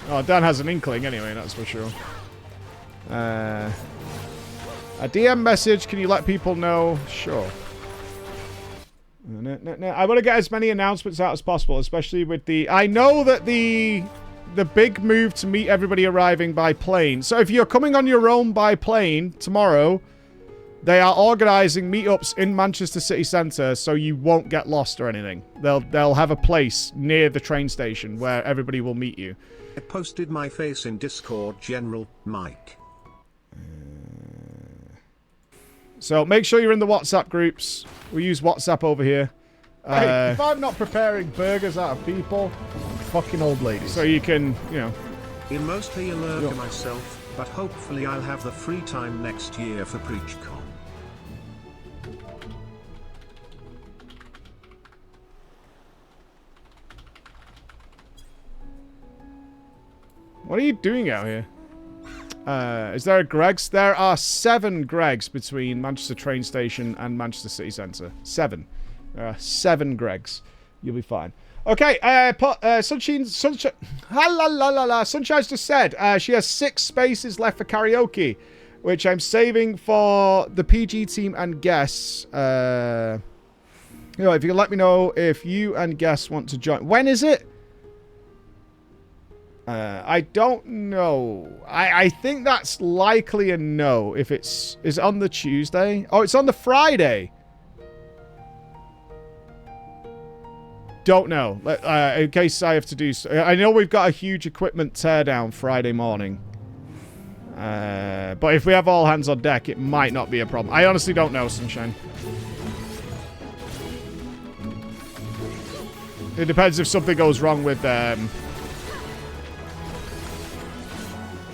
Oh, Dan has an inkling anyway, that's for sure. A DM message, can you let people know? Sure. No. I want to get as many announcements out as possible, especially with the... I know that the big move to meet everybody arriving by plane. So if you're coming on your own by plane tomorrow, they are organising meetups in Manchester City Centre so you won't get lost or anything. They'll have a place near the train station where everybody will meet you. I posted my face in Discord, General Mike. So make sure you're in the WhatsApp groups. We use WhatsApp over here. Hey, if I'm not preparing burgers out of people, I'm fucking old ladies. So you can, you know. In mostly alert to myself, but hopefully I'll have the free time next year for PreachCon. What are you doing out here? Is there a Greggs? There are 7 Greggs between Manchester train station and Manchester City Centre. 7. There are 7 Greggs. You'll be fine. Okay, Sunshine's just said she has 6 spaces left for karaoke, which I'm saving for the PG team and guests. You know, if you can let me know if you and guests want to join. When is it? I don't know. I think that's likely a no. If is it on the Tuesday? Oh, it's on the Friday. Don't know. In case I have to do so. I know we've got a huge equipment teardown Friday morning. But if we have all hands on deck, it might not be a problem. I honestly don't know, Sunshine. It depends if something goes wrong with...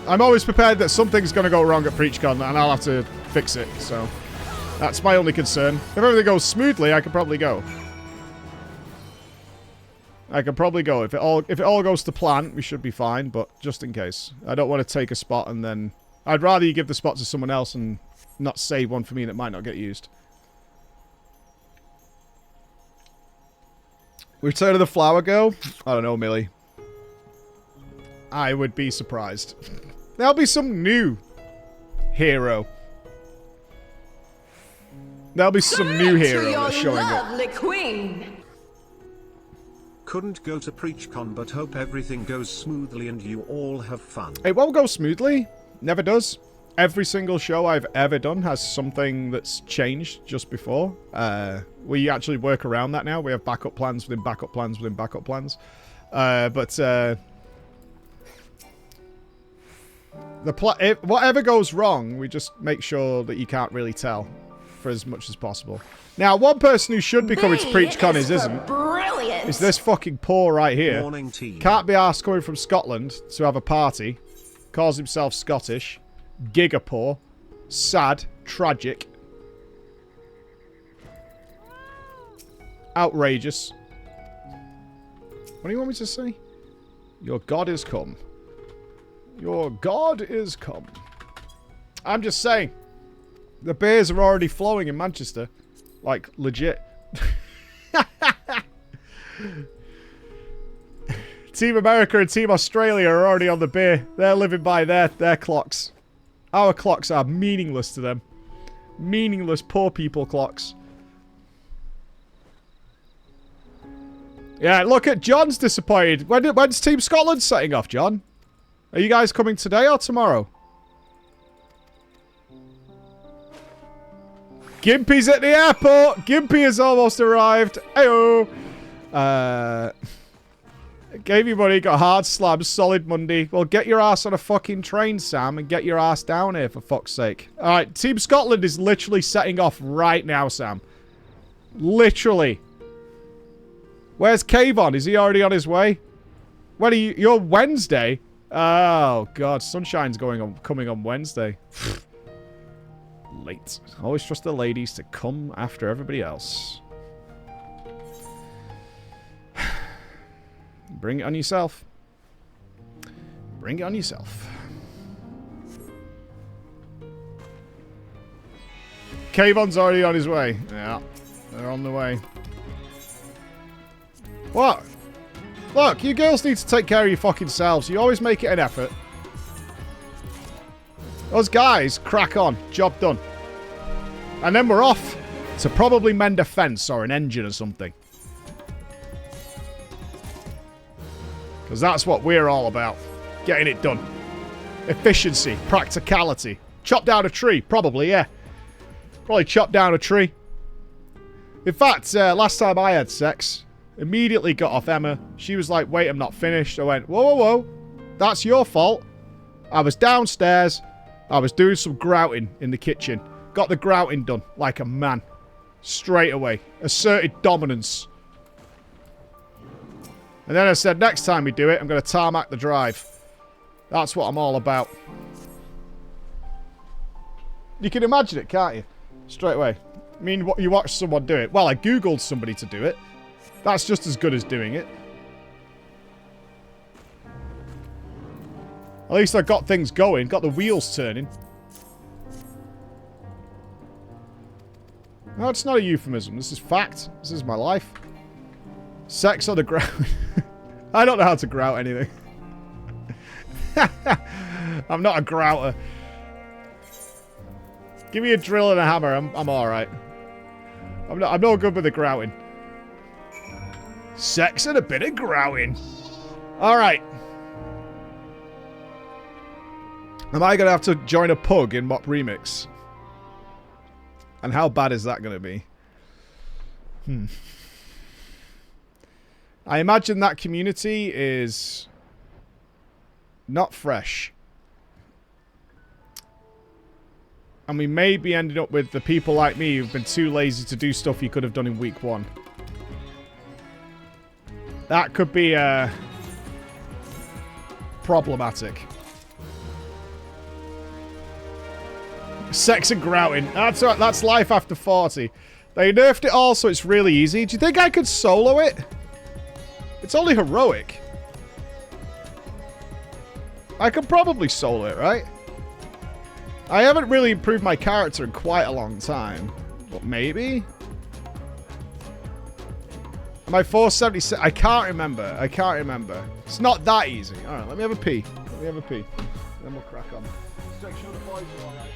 I'm always prepared that something's going to go wrong at PreachCon and I'll have to fix it, so... That's my only concern. If everything goes smoothly, I could probably go. I can probably go. If it all goes to plan, we should be fine, but just in case. I don't want to take a spot and then... I'd rather you give the spot to someone else and not save one for me that might not get used. Return of the Flower Girl? I don't know, Millie. I would be surprised. There'll be some new hero. There'll be some new hero that's showing up. Queen. Couldn't go to PreachCon, but hope everything goes smoothly and you all have fun. It won't go smoothly. Never does. Every single show I've ever done has something that's changed just before. We actually work around that now. We have backup plans within backup plans within backup plans. Whatever goes wrong, we just make sure that you can't really tell for as much as possible. Now, one person who should be coming to PreachCon is this fucking poor right here. Morning, team. Can't be arsed coming from Scotland to have a party. Calls himself Scottish. Giga poor. Sad. Tragic. Outrageous. What do you want me to say? Your God is come. Your God is come. I'm just saying. The beers are already flowing in Manchester. Like, legit. Team America and Team Australia are already on the beer. They're living by their clocks. Our clocks are meaningless to them. Meaningless poor people clocks. Yeah, look at John's disappointed. When's Team Scotland setting off, John? Are you guys coming today or tomorrow? Gimpy's at the airport. Gimpy has almost arrived. Heyo. Gave you money, got hard slabs, solid Monday. Well, get your ass on a fucking train, Sam, and get your ass down here, for fuck's sake. Alright, Team Scotland is literally setting off right now, Sam. Literally. Where's Kayvon? Is he already on his way? When are you? You're Wednesday? Oh, God. Sunshine's coming on Wednesday. Late. Always trust the ladies to come after everybody else. Bring it on yourself. Bring it on yourself. Kayvon's already on his way. Yeah, they're on the way. What? Look, you girls need to take care of your fucking selves. You always make it an effort. Us guys, crack on. Job done. And then we're off to probably mend a fence or an engine or something. Because that's what we're all about. Getting it done. Efficiency. Practicality. Chop down a tree. Probably, yeah. Probably chop down a tree. In fact, last time I had sex, immediately got off Emma. She was like, wait, I'm not finished. I went, whoa, whoa, whoa. That's your fault. I was downstairs. I was doing some grouting in the kitchen. Got the grouting done like a man. Straight away. Asserted dominance. And then I said, next time we do it, I'm going to tarmac the drive. That's what I'm all about. You can imagine it, can't you? Straight away. I mean, you watch someone do it. Well, I Googled somebody to do it. That's just as good as doing it. At least I got things going. Got the wheels turning. No, it's not a euphemism. This is fact. This is my life. Sex on the ground. I don't know how to grout anything. I'm not a grouter. Give me a drill and a hammer. I'm alright. I'm no good with the grouting. Sex and a bit of grouting. Alright. Am I going to have to join a pug in Mop Remix? And how bad is that going to be? I imagine that community is not fresh. And we may be ending up with the people like me who've been too lazy to do stuff you could have done in week 1. That could be problematic. Sex and grouting. That's right, that's life after 40. They nerfed it all so it's really easy. Do you think I could solo it? It's only heroic. I could probably solo it, right? I haven't really improved my character in quite a long time. But maybe? Am I 476? I can't remember. I can't remember. It's not that easy. Alright, let me have a pee. Let me have a pee. Then we'll crack on. Just make sure the boys are alright.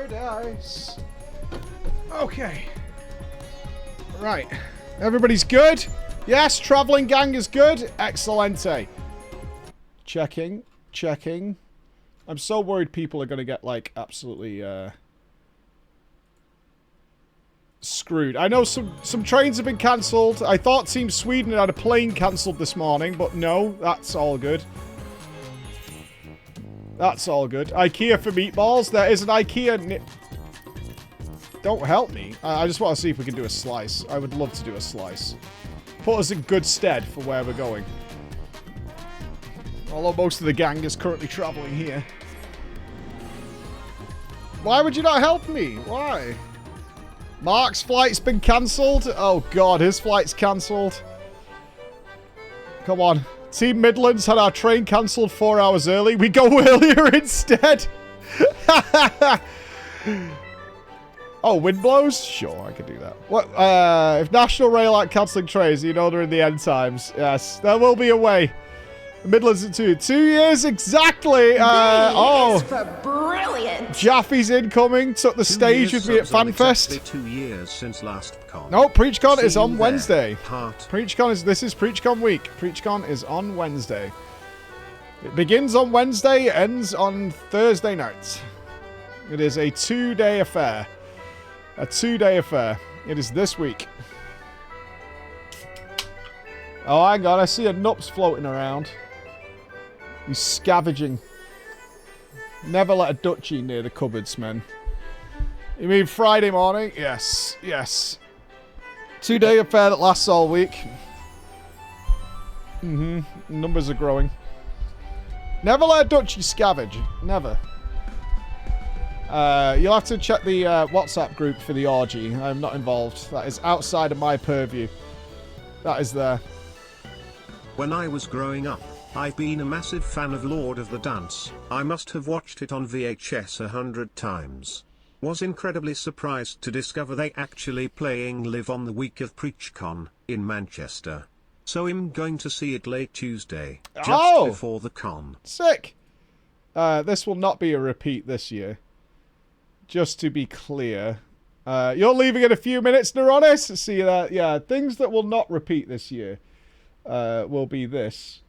paradise. Okay. Right. Everybody's good? Yes, traveling gang is good. Excelente. Checking. Checking. I'm so worried people are going to get, like, absolutely, screwed. I know some trains have been cancelled. I thought Team Sweden had a plane cancelled this morning, but no, that's all good. That's all good. IKEA for meatballs. There is an IKEA... Don't help me. I just want to see if we can do a slice. I would love to do a slice. Put us in good stead for where we're going. Although most of the gang is currently traveling here. Why would you not help me? Why? Mark's flight's been cancelled. Oh god, his flight's cancelled. Come on. Team Midlands had our train cancelled 4 hours early. We go earlier instead. Oh, wind blows? Sure, I could do that. What? If National Rail aren't cancelling trains, you know they're in the end times. Yes, there will be a way. The Midlands in 2 years exactly. Oh, for brilliant. Jaffe's incoming. Took the stage with me at FanFest. Exactly 2 years since last con. No, PreachCon is on Wednesday. Heart. This is PreachCon week. PreachCon is on Wednesday. It begins on Wednesday, ends on Thursday night. It is a 2-day affair. A 2-day affair. It is this week. Oh, hang on. I see a Nupps floating around. He's scavenging. Never let a Dutchie near the cupboards, man. You mean Friday morning? Yes. Yes. 2-day affair that lasts all week. Numbers are growing. Never let a Dutchie scavenge. Never. You'll have to check the WhatsApp group for the orgy. I'm not involved. That is outside of my purview. That is there. When I was growing up, I've been a massive fan of Lord of the Dance. I must have watched it on VHS 100 times. Was incredibly surprised to discover they actually playing live on the week of PreachCon in Manchester. So I'm going to see it late Tuesday, just before the con. Sick. This will not be a repeat this year. Just to be clear. You're leaving in a few minutes, Neuronis. See that? Yeah, things that will not repeat this year will be this.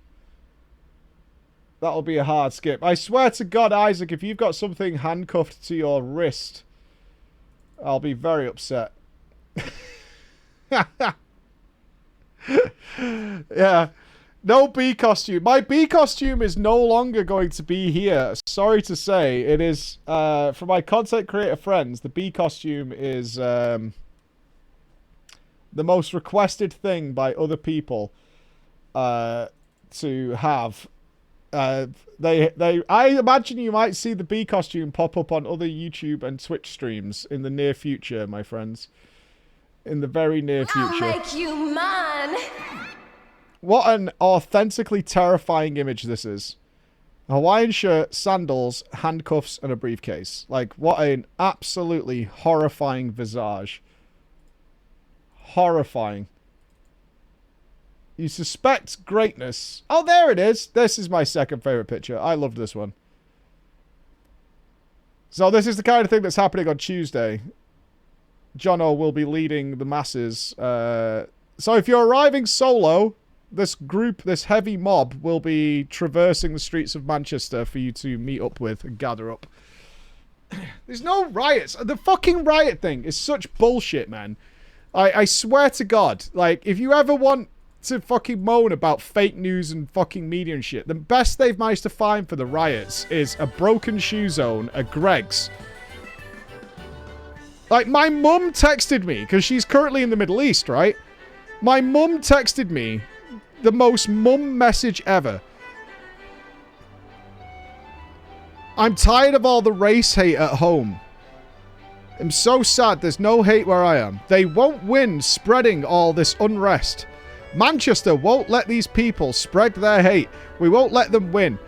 That'll be a hard skip. I swear to God, Isaac, if you've got something handcuffed to your wrist, I'll be very upset. Yeah. No bee costume. My bee costume is no longer going to be here. Sorry to say. It is, for my content creator friends, the bee costume is the most requested thing by other people to have. I imagine you might see the bee costume pop up on other YouTube and Twitch streams in the near future, my friends. In the very near future. I'll make you mine. What an authentically terrifying image this is. A Hawaiian shirt, sandals, handcuffs, and a briefcase. Like, what an absolutely horrifying visage. Horrifying. You suspect greatness. Oh, there it is. This is my second favorite picture. I love this one. So this is the kind of thing that's happening on Tuesday. Jono will be leading the masses. So if you're arriving solo, this group, this heavy mob, will be traversing the streets of Manchester for you to meet up with and gather up. There's no riots. The fucking riot thing is such bullshit, man. I swear to God. Like, if you ever want to fucking moan about fake news and fucking media and shit, the best they've managed to find for the riots is a broken shoe zone, a Greg's. Like, my mum texted me, because she's currently in the Middle East, right? My mum texted me the most mum message ever. I'm tired of all the race hate at home. I'm so sad there's no hate where I am. They won't win spreading all this unrest. Manchester won't let these people spread their hate. We won't let them win.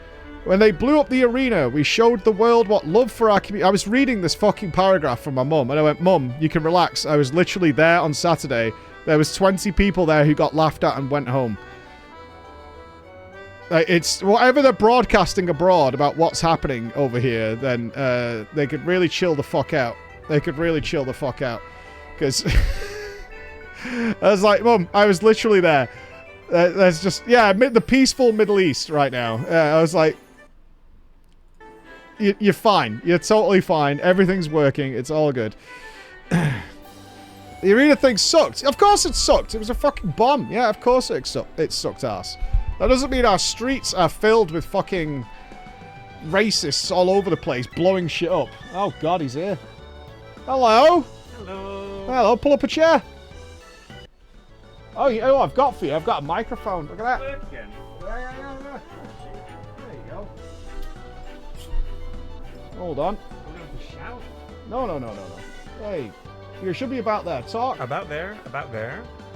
When they blew up the arena, we showed the world what love for our community... I was reading this fucking paragraph from my mum, and I went, Mum, you can relax. I was literally there on Saturday. There was 20 people there who got laughed at and went home. It's whatever they're broadcasting abroad about what's happening over here, then they could really chill the fuck out. They could really chill the fuck out. Because I was like, Mum, I was literally there. There's just, the peaceful Middle East right now. I was like, you're fine. You're totally fine. Everything's working. It's all good. The arena thing sucked. Of course it sucked. It was a fucking bomb. Yeah, of course it sucked ass. That doesn't mean our streets are filled with fucking racists all over the place, blowing shit up. Oh, God, he's here. Hello? Hello. Hello, pull up a chair. Oh, I've got for you. I've got a microphone. Look at that. Yeah. There you go. Hold on. No. Hey, you should be about there. Talk. About there.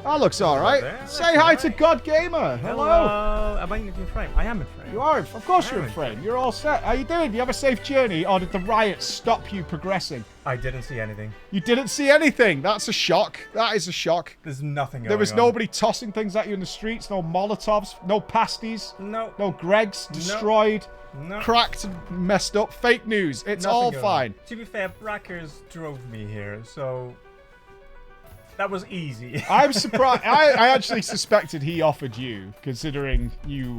That looks alright. Say hi to God Gamer. Hello. Am I in frame? I am in frame. You are. Of course you're in frame. You're all set. How you doing? Do you have a safe journey, or did the riots stop you progressing? I didn't see anything. You didn't see anything. That's a shock. That is a shock. There's nothing going on. There was nobody tossing things at you in the streets. No Molotovs. No pasties. No. No Gregs destroyed. No. Cracked and messed up. Fake news. It's Nothing all going fine. on. To be fair, Brackers drove me here, so that was easy. I'm surprised. I actually suspected he offered you, considering you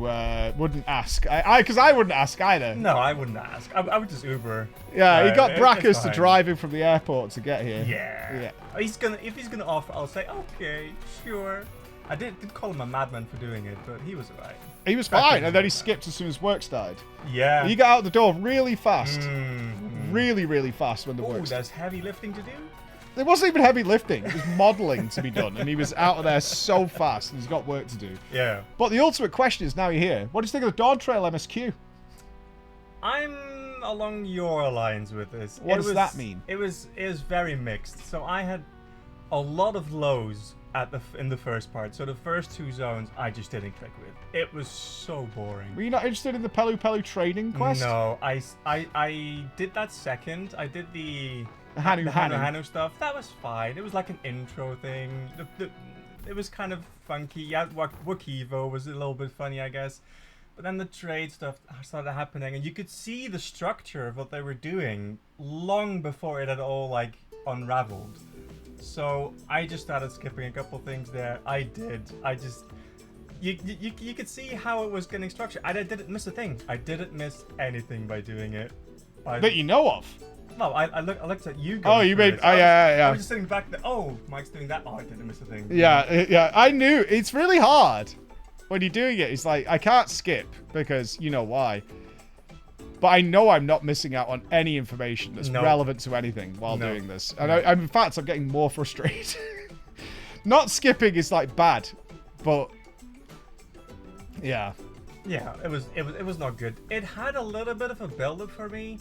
wouldn't ask. Because I wouldn't ask either. No, I wouldn't ask. I would just Uber. Yeah, he got It's Brackers to fine. drive him from the airport to get here. Yeah. If he's gonna offer, I'll say okay, sure. I did call him a madman for doing it, but he was alright. He was fine, and then he skipped as soon as work started. Yeah. He got out the door really fast. Really, really fast when the work started. There's heavy lifting to do? There wasn't even heavy lifting. It was modelling to be done, and he was out of there so fast, and he's got work to do. Yeah. But the ultimate question is, now you're here, what do you think of the Dawntrail MSQ? I'm along your lines with this. What does that mean? It was very mixed. So I had a lot of lows in the first part. So the first two zones I just didn't click with. It was so boring. Were you not interested in the Pelu Pelu training quest? No, I did that second. I did the Hanu stuff. That was fine. It was like an intro thing. It was kind of funky. Yeah, Wookievo was a little bit funny, I guess. But then the trade stuff started happening, and you could see the structure of what they were doing long before it had all like unraveled. So I just started skipping a couple things there. I did. You could see how it was getting structured. I didn't miss a thing. I didn't miss anything by doing it. That you know of? No, I looked at you. Oh, you made. I was just sitting back there. Oh, Mike's doing that. Oh, I didn't miss a thing. Yeah. I knew. It's really hard when you're doing it. It's like, I can't skip because you know why. But I know I'm not missing out on any information that's relevant to anything while doing this. And in fact, I'm getting more frustrated. Not skipping is like bad, but yeah. Yeah, it was not good. It had a little bit of a build-up for me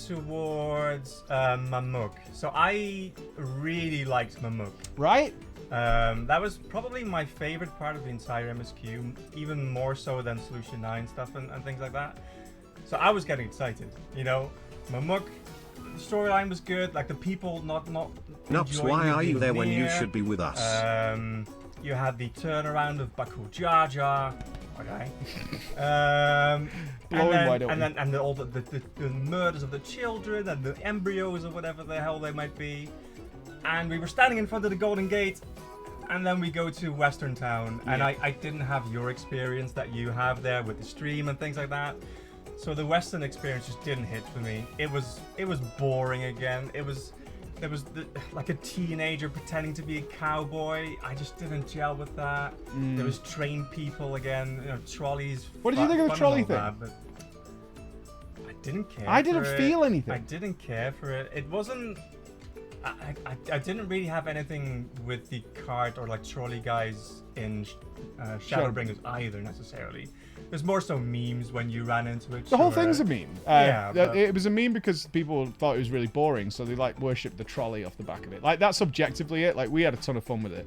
towards Mamuk. So I really liked Mamuk. Right? That was probably my favorite part of the entire MSQ, even more so than Solution 9 stuff and things like that. So I was getting excited, you know. Mamuk, the storyline was good, like the people not Nupss, why are you there when you should be with us? You had the turnaround of Baku Jar Jar. Okay. And then all the murders of the children and the embryos or whatever the hell they might be. And we were standing in front of the Golden Gate, and then we go to Western Town, and I didn't have your experience that you have there with the stream and things like that. So the Western experience just didn't hit for me. It was boring again. There was like a teenager pretending to be a cowboy. I just didn't gel with that. There was trained people again, you know, trolleys. What did you think of the trolley thing? That, but I didn't care. I didn't feel anything. I didn't care for it. It wasn't. I didn't really have anything with the cart or like trolley guys in Shadowbringers either necessarily. There's more so memes when you ran into it. The whole thing's a meme. But it was a meme because people thought it was really boring, so they like worshipped the trolley off the back of it. Like that's objectively it. Like we had a ton of fun with it,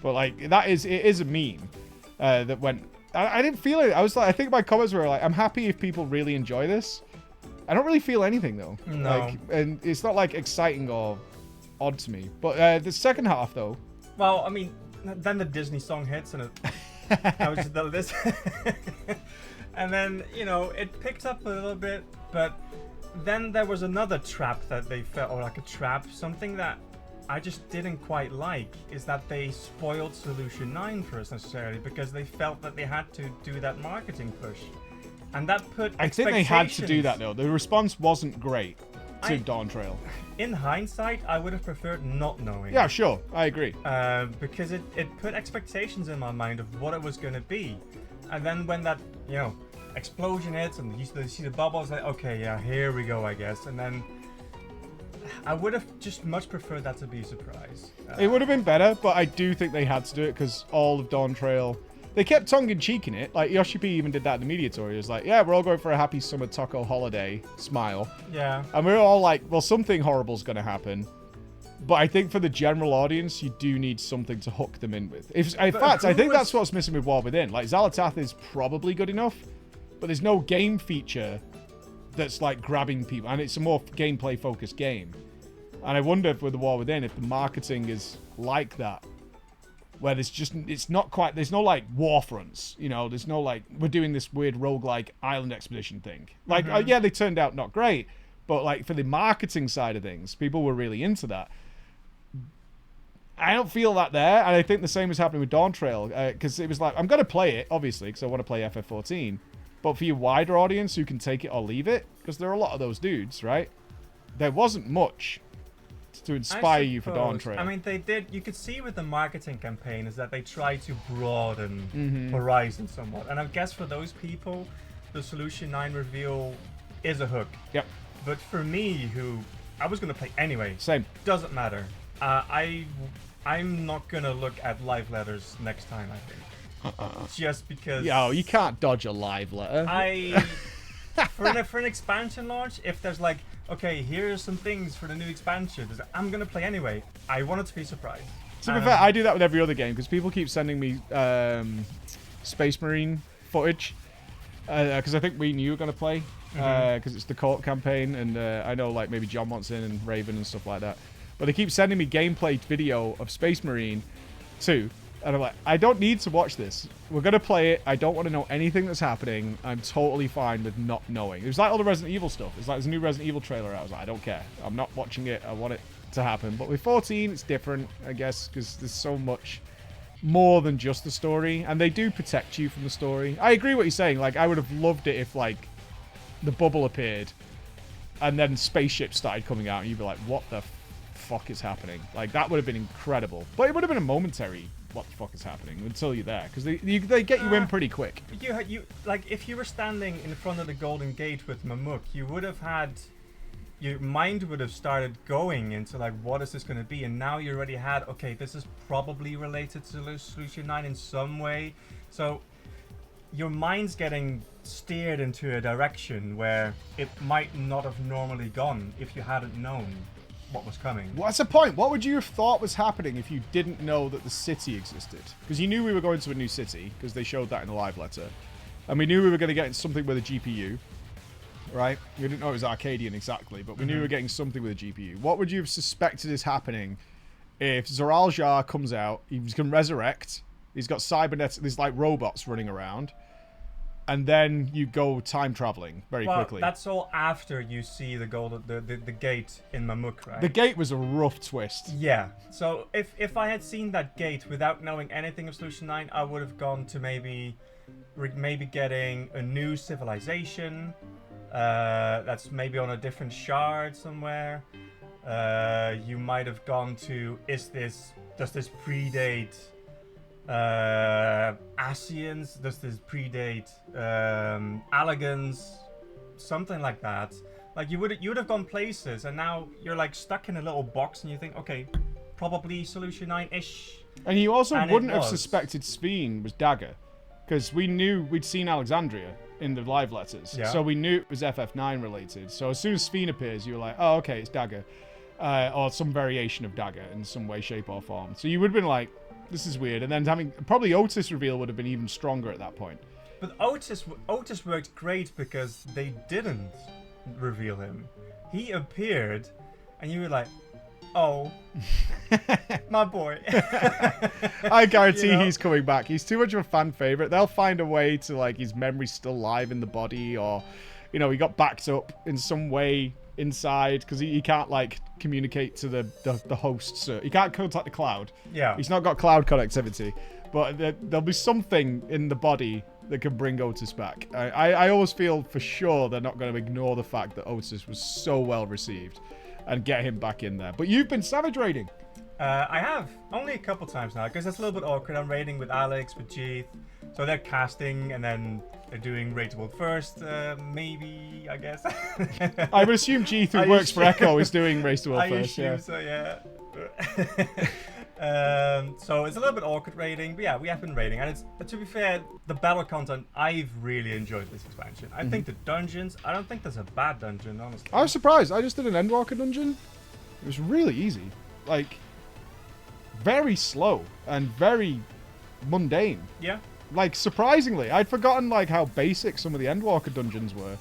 but like it is a meme that went. I didn't feel it. I was like, I think my comments were like, I'm happy if people really enjoy this. I don't really feel anything though. No. Like, and it's not like exciting or odd to me. But the second half though. Well, I mean, then the Disney song hits and it. I was just, And then, you know, it picked up a little bit, but then there was another trap that they felt, or like a trap, something that I just didn't quite like, is that they spoiled Solution 9 for us necessarily, because they felt that they had to do that marketing push. And that put I think they had to do that, though. The response wasn't great to Dawntrail. In hindsight, I would have preferred not knowing. Yeah, sure. I agree. Because it put expectations in my mind of what it was going to be. And then when that, you know, explosion hits and you see the bubbles, like, okay, yeah, here we go, I guess. And then I would have just much preferred that to be a surprise. It would have been better, but I do think they had to do it because all of Dawntrail, they kept tongue-in-cheeking it. Like, Yoshi P even did that in the media tour. He was like, yeah, we're all going for a happy summer taco holiday. Smile. Yeah. And we were all like, well, something horrible's going to happen. But I think for the general audience, you do need something to hook them in with. In fact, I think that's what's missing with War Within. Like, Xalatath is probably good enough, but there's no game feature that's, like, grabbing people. And it's a more gameplay-focused game. And I wonder if with the War Within, if the marketing is like that. Where there's just, it's not quite, there's no, like, war fronts. You know, there's no, like, we're doing this weird roguelike island expedition thing. Like, yeah, they turned out not great. But, like, for the marketing side of things, people were really into that. I don't feel that there, and I think the same is happening with Dawntrail, because it was like, I'm going to play it, obviously, because I want to play FF14, but for your wider audience who can take it or leave it, because there are a lot of those dudes, right? There wasn't much to inspire you for Dawntrail. I mean, they did, you could see with the marketing campaign is that they tried to broaden horizon somewhat, and I guess for those people, the Solution 9 reveal is a hook. Yep. But for me, who I was going to play anyway, same, doesn't matter. I'm not gonna look at live letters next time, I think. Just because... Yo, you can't dodge a live letter. For an expansion launch, if there's like, okay, here's some things for the new expansion, I'm gonna play anyway. I want it to be surprised. To be fair, I do that with every other game, because people keep sending me Space Marine footage. Because I think we knew you were going to play, because it's the co-op campaign, and I know like maybe John wants in, and Raven and stuff like that. But they keep sending me gameplay video of Space Marine 2, and I'm like, I don't need to watch this. We're going to play it. I don't want to know anything that's happening. I'm totally fine with not knowing. It was like all the Resident Evil stuff. It's like there's a new Resident Evil trailer out. I was like, I don't care. I'm not watching it. I want it to happen. But with 14, it's different, I guess, because there's so much more than just the story, and they do protect you from the story. I agree what you're saying. Like, I would have loved it if, like, the bubble appeared, and then spaceships started coming out, and you'd be like, what the fuck is happening? Like, that would have been incredible. But it would have been a momentary what the fuck is happening until you're there, because they get you in pretty quick. You like, if you were standing in front of the Golden Gate with Mamuk, you would have had, your mind would have started going into like, what is this going to be? And now you already had, okay, this is probably related to Solution 9 in some way. So your mind's getting steered into a direction where it might not have normally gone if you hadn't known what was coming. What's the point? What would you have thought was happening if you didn't know that the city existed? Because you knew we were going to a new city, because they showed that in the live letter. And we knew we were going to get something with a GPU. Right? We didn't know it was Arcadian exactly, but we knew we were getting something with a GPU. What would you have suspected is happening if Zoral Jar comes out, he's going to resurrect, he's got cybernetic, there's like robots running around, and then you go time traveling very quickly? That's all after you see the gate in Mamuk, right? The gate was a rough twist. Yeah. So if I had seen that gate without knowing anything of Solution 9, I would have gone to maybe getting a new civilization. That's maybe on a different shard somewhere. You might have gone to, does this predate Asians? Does this predate Allegans? Something like that. Like you would have gone places, and now you're like stuck in a little box, and you think, okay, probably Solution 9-ish. And you also wouldn't have suspected Sveen was Dagger, because we'd seen Alexandria in the live letters. Yeah. So we knew it was FF9 related. So as soon as Sveen appears, you were like, oh, okay, it's Dagger. Or some variation of Dagger in some way, shape, or form. So you would have been like, this is weird. And then probably Otis reveal would have been even stronger at that point. But Otis worked great because they didn't reveal him. He appeared, and you were like, Oh. My boy. I guarantee he's coming back. He's too much of a fan favorite. They'll find a way to, like, his memory's still live in the body, or, you know, he got backed up in some way inside because he can't, like, communicate to the host. So he can't contact the cloud. Yeah. He's not got cloud connectivity. But there'll be something in the body that can bring Otis back. I always feel for sure they're not going to ignore the fact that Otis was so well received and get him back in there. But you've been Savage raiding. I have. Only a couple times now, because it's a little bit awkward. I'm raiding with Alex, with Jeeth. So they're casting, and then they're doing raid world first, maybe, I guess. I would assume Jeeth, who works for Echo, is doing raid world first. I assume so, yeah. So it's a little bit awkward raiding, but yeah, we have been raiding. And it's, to be fair, the battle content, I've really enjoyed this expansion. I think the dungeons, I don't think there's a bad dungeon, honestly. I was surprised. I just did an Endwalker dungeon. It was really easy. Like, very slow and very mundane. Yeah. Like, surprisingly, I'd forgotten, like, how basic some of the Endwalker dungeons were.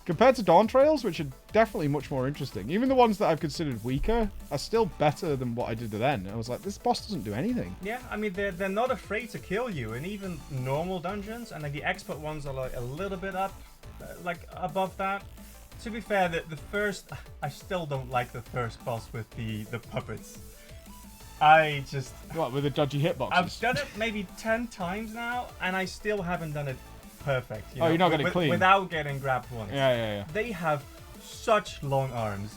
Compared to Dawntrails, which are definitely much more interesting. Even the ones that I've considered weaker are still better than what I did then. I was like, this boss doesn't do anything. Yeah, I mean, they're not afraid to kill you in even normal dungeons, and like the expert ones are like a little bit up, like above that. To be fair, the first, I still don't like the first boss with the puppets. I just... What, with the dodgy hitboxes? I've done it maybe 10 times now, and I still haven't done it perfect. You know, you're not getting clean. Without getting grabbed once. Yeah. They have such long arms.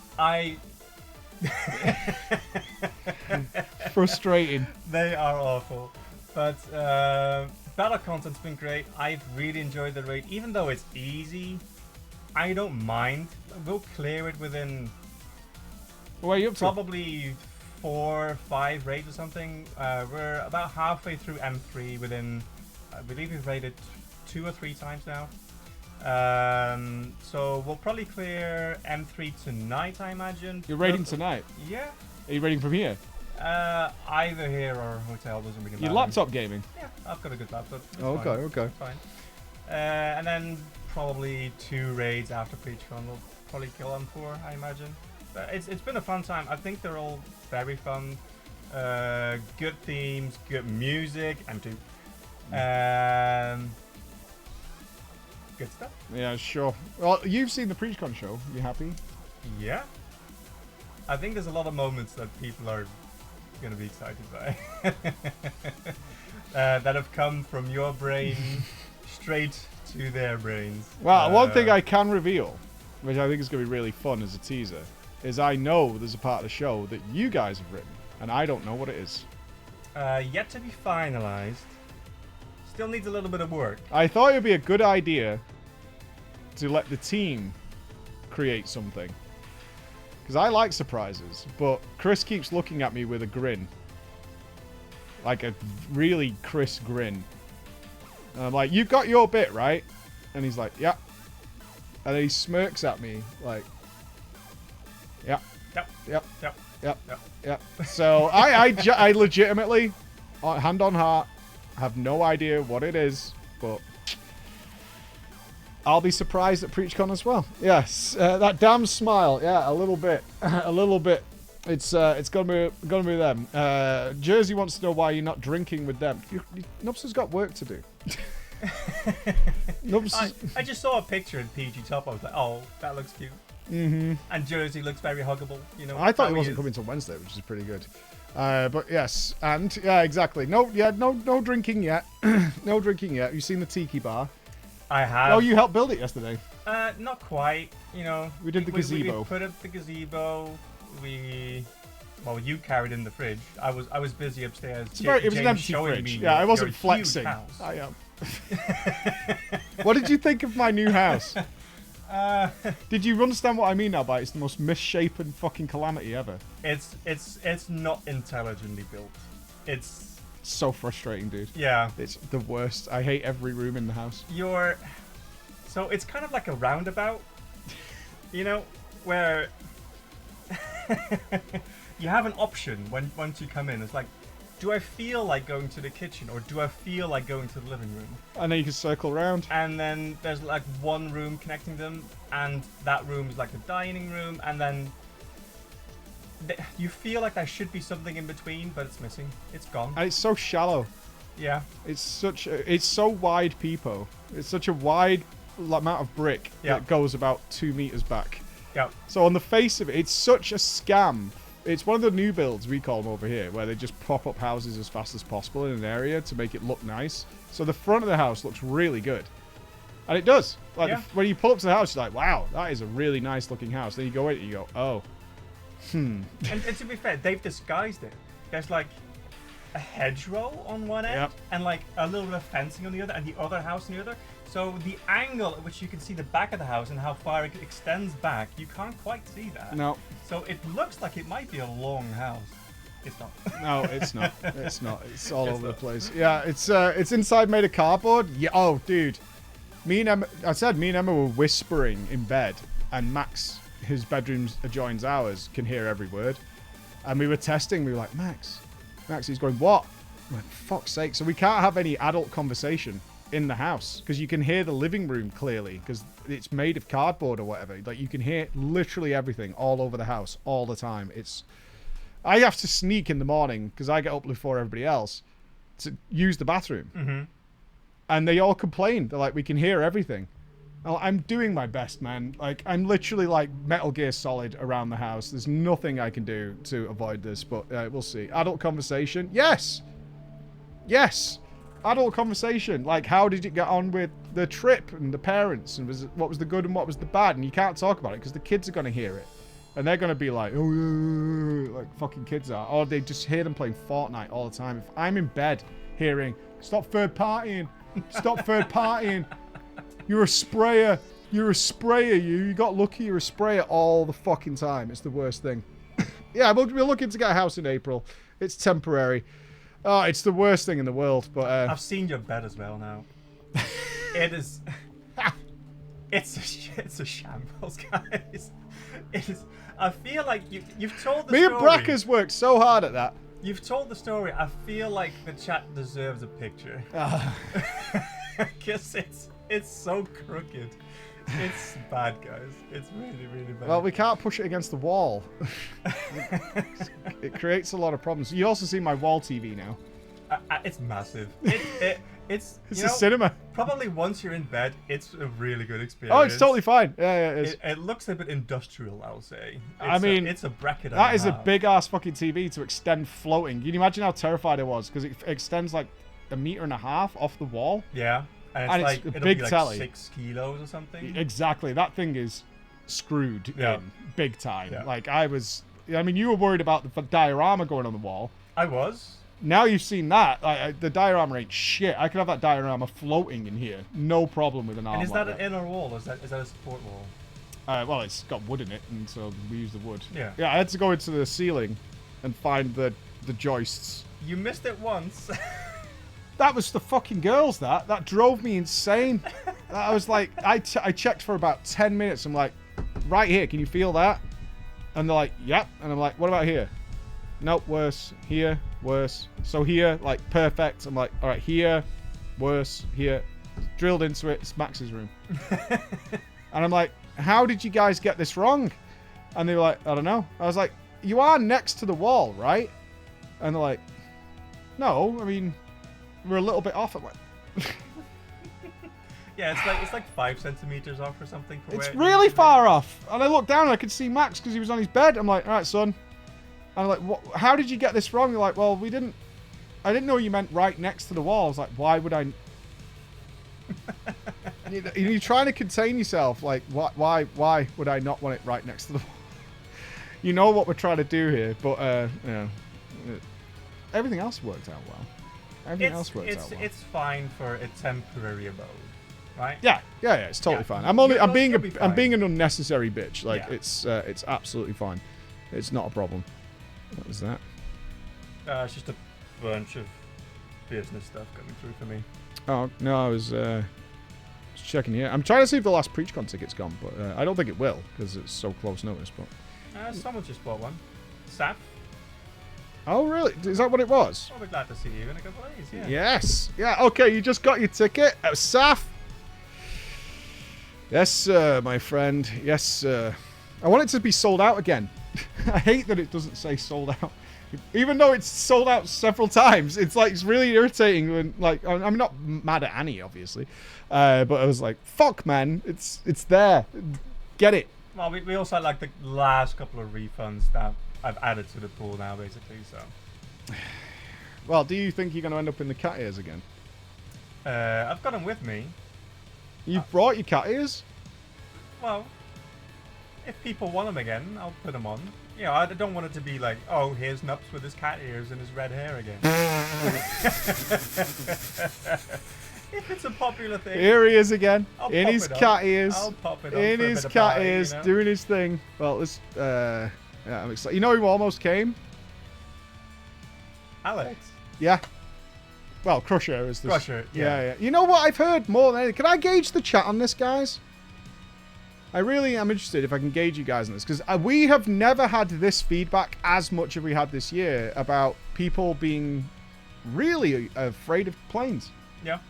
Frustrating. They are awful. But battle content's been great. I've really enjoyed the raid. Even though it's easy, I don't mind. We'll clear it within... What are you up to? Probably 4 or 5 raids or something. We're about halfway through M3 within... I believe we've raided 2 or 3 times now. So we'll probably clear M3 tonight, I imagine. You're raiding tonight? Yeah. Are you raiding from here? Either here or hotel, doesn't really matter. Your laptop gaming? Yeah, I've got a good laptop. It's Okay. It's fine. And then probably 2 raids after PreachCon. We'll probably kill M4, I imagine. But it's been a fun time. I think they're all very fun. Good themes, good music, M2. Good stuff. Yeah, sure. Well, you've seen the PreachCon show. You happy? Yeah. I think there's a lot of moments that people are going to be excited by. That have come from your brain straight to their brains. Well, one thing I can reveal, which I think is going to be really fun as a teaser, is I know there's a part of the show that you guys have written, and I don't know what it is. Yet to be finalized. Still needs a little bit of work. I thought it would be a good idea to let the team create something. Because I like surprises, but Chris keeps looking at me with a grin. Like a really Chris grin. And I'm like, you've got your bit, right? And he's like, yeah. And then he smirks at me like, yeah. Yep. So I legitimately, hand on heart, have no idea what it is, but I'll be surprised at PreachCon as well. Yes, that damn smile. Yeah, a little bit. It's gonna be them. Jersey wants to know why you're not drinking with them. Nupss has got work to do. Nupss. I just saw a picture in PG Top. I was like, oh, that looks cute. Mm-hmm. And Jersey looks very huggable. You know. I thought he wasn't coming till Wednesday, which is pretty good. But yes, and yeah, exactly. No drinking yet. No drinking yet. You've seen the tiki bar? I have. Oh, you helped build it yesterday. Not quite. You know. We did the gazebo. We put up the gazebo. Well, you carried in the fridge. I was busy upstairs. It was an empty fridge. Yeah, I wasn't flexing. I am. What did you think of my new house? Did you understand what I mean now by it's the most misshapen fucking calamity ever? It's not intelligently built. It's so frustrating, dude. Yeah. It's the worst. I hate every room in the house. So it's kind of like a roundabout, you know, where you have an option once you come in. It's like, do I feel like going to the kitchen or do I feel like going to the living room? And then you can circle around. And then there's like one room connecting them, and that room is like the dining room, and then You feel like there should be something in between, but it's missing. It's gone. And it's so shallow. Yeah. It's so wide, Peepo. It's such a wide amount of brick that goes about 2 meters back. Yeah. So on the face of it, it's such a scam. It's one of the new builds, we call them over here, where they just prop up houses as fast as possible in an area to make it look nice. So the front of the house looks really good. And it does. Like, when you pull up to the house, you're like, wow, that is a really nice looking house. Then you go in and you go, oh. And to be fair, they've disguised it. There's like a hedgerow on one end and like a little bit of fencing on the other and the other house on the other. So the angle at which you can see the back of the house and how far it extends back, you can't quite see that. No. So it looks like it might be a long house. It's not. No, it's not. It's not. It's all over the place. Yeah, it's inside made of cardboard. Yeah. Oh, dude. Me and Emma were whispering in bed, and Max, his bedroom adjoins ours, can hear every word. And we were testing. We were like, Max, he's going, what? I'm like, fuck's sake. So we can't have any adult conversation in the house because you can hear the living room clearly because it's made of cardboard or whatever. Like you can hear literally everything all over the house all the time. I have to sneak in the morning because I get up before everybody else to use the bathroom. Mm-hmm. And they all complain. They're like, we can hear everything. I'm doing my best, man. Like, I'm literally like Metal Gear Solid around the house. There's nothing I can do to avoid this, but we'll see. Adult conversation? Yes! Yes! Adult conversation. Like, how did it get on with the trip and the parents? And what was the good and what was the bad? And you can't talk about it because the kids are going to hear it. And they're going to be like, oh, like fucking kids are. Or they just hear them playing Fortnite all the time. If I'm in bed hearing, stop third partying. Stop third partying. You're a sprayer. You're a sprayer. You got lucky. You're a sprayer all the fucking time. It's the worst thing. Yeah, we're looking to get a house in April. It's temporary. Oh, it's the worst thing in the world. But I've seen your bed as well now. It is. It's a shambles, guys. It is. I feel like you've told the story. Me and Bracker's worked so hard at that. You've told the story. I feel like the chat deserves a picture. Because it's so crooked. It's bad, guys. It's really, really bad. Well, we can't push it against the wall. It creates a lot of problems. You also see my wall TV now. It's massive. It's a cinema. Probably once you're in bed, it's a really good experience. Oh, it's totally fine. Yeah, it is. It looks a bit industrial, I'll say. It's a bracket. That is a big ass fucking TV to extend floating. Can you imagine how terrified I was? Because it extends like 1.5 meters off the wall. Yeah. And it's a big telly. 6 kilos or something. Exactly. That thing is screwed in big time. Yeah. Like you were worried about the diorama going on the wall. I was. Now you've seen that. The diorama ain't shit. I could have that diorama floating in here. No problem with an arm. And is that an inner wall or is that a support wall? Well, it's got wood in it, and so we use the wood. Yeah. Yeah, I had to go into the ceiling and find the joists. You missed it once. That was the fucking girls, that drove me insane. I was like, I checked for about 10 minutes. I'm like, right here, can you feel that? And they're like, yep. And I'm like, what about here? Nope, worse. Here, worse. So here, like, perfect. I'm like, all right, here, worse, here. Drilled into it. It's Max's room. And I'm like, how did you guys get this wrong? And they were like, I don't know. I was like, you are next to the wall, right? And they're like, no, I mean, we're a little bit off. I'm like, yeah, it's like 5 centimeters off or something. It's really far off. And I looked down and I could see Max because he was on his bed. I'm like, all right, son. And I'm like, what, how did you get this wrong? They're like, well, I didn't know you meant right next to the wall. I was like, why would I? You're trying to contain yourself. Like, why would I not want it right next to the wall? You know what we're trying to do here, but everything else worked out well. Everything else worked out well. It's fine for a temporary abode, right? Yeah, it's totally fine. I'm being an unnecessary bitch. Like it's absolutely fine. It's not a problem. What was that? It's just a bunch of business stuff coming through for me. Oh no, I was checking here. I'm trying to see if the last PreachCon ticket's gone, but I don't think it will because it's so close notice. But someone just bought one. Saf. Oh really? Is that what it was? I'll be glad to see you in a couple of days. Yeah. Yes. Yeah. Okay. You just got your ticket. Saf. Yes, sir, my friend. Yes, sir. I want it to be sold out again. I hate that it doesn't say sold out. Even though it's sold out several times, it's like it's really irritating when like I'm not mad at Annie obviously, but I was like, fuck man, it's there, get it. Well, we also had like the last couple of refunds that I've added to the pool now basically. So. Well, do you think you're going to end up in the cat ears again? I've got them with me. You've brought your cat ears? Well, if people want them again, I'll put them on. You know, I don't want it to be like, oh, here's Nupps with his cat ears and his red hair again. If it's a popular thing. Here he is again. I'll in pop his it up. cat ears. I'll pop it up in for a his bit of cat party, ears, you know? doing his thing. Well, this, yeah, I'm excited. You know who almost came? Alex. Yeah. Well, Crusher is this. Crusher, yeah. You know what I've heard more than anything? Can I gauge the chat on this, guys? I really am interested if I can gauge you guys on this, because we have never had this feedback as much as we had this year about people being really afraid of planes. Yeah.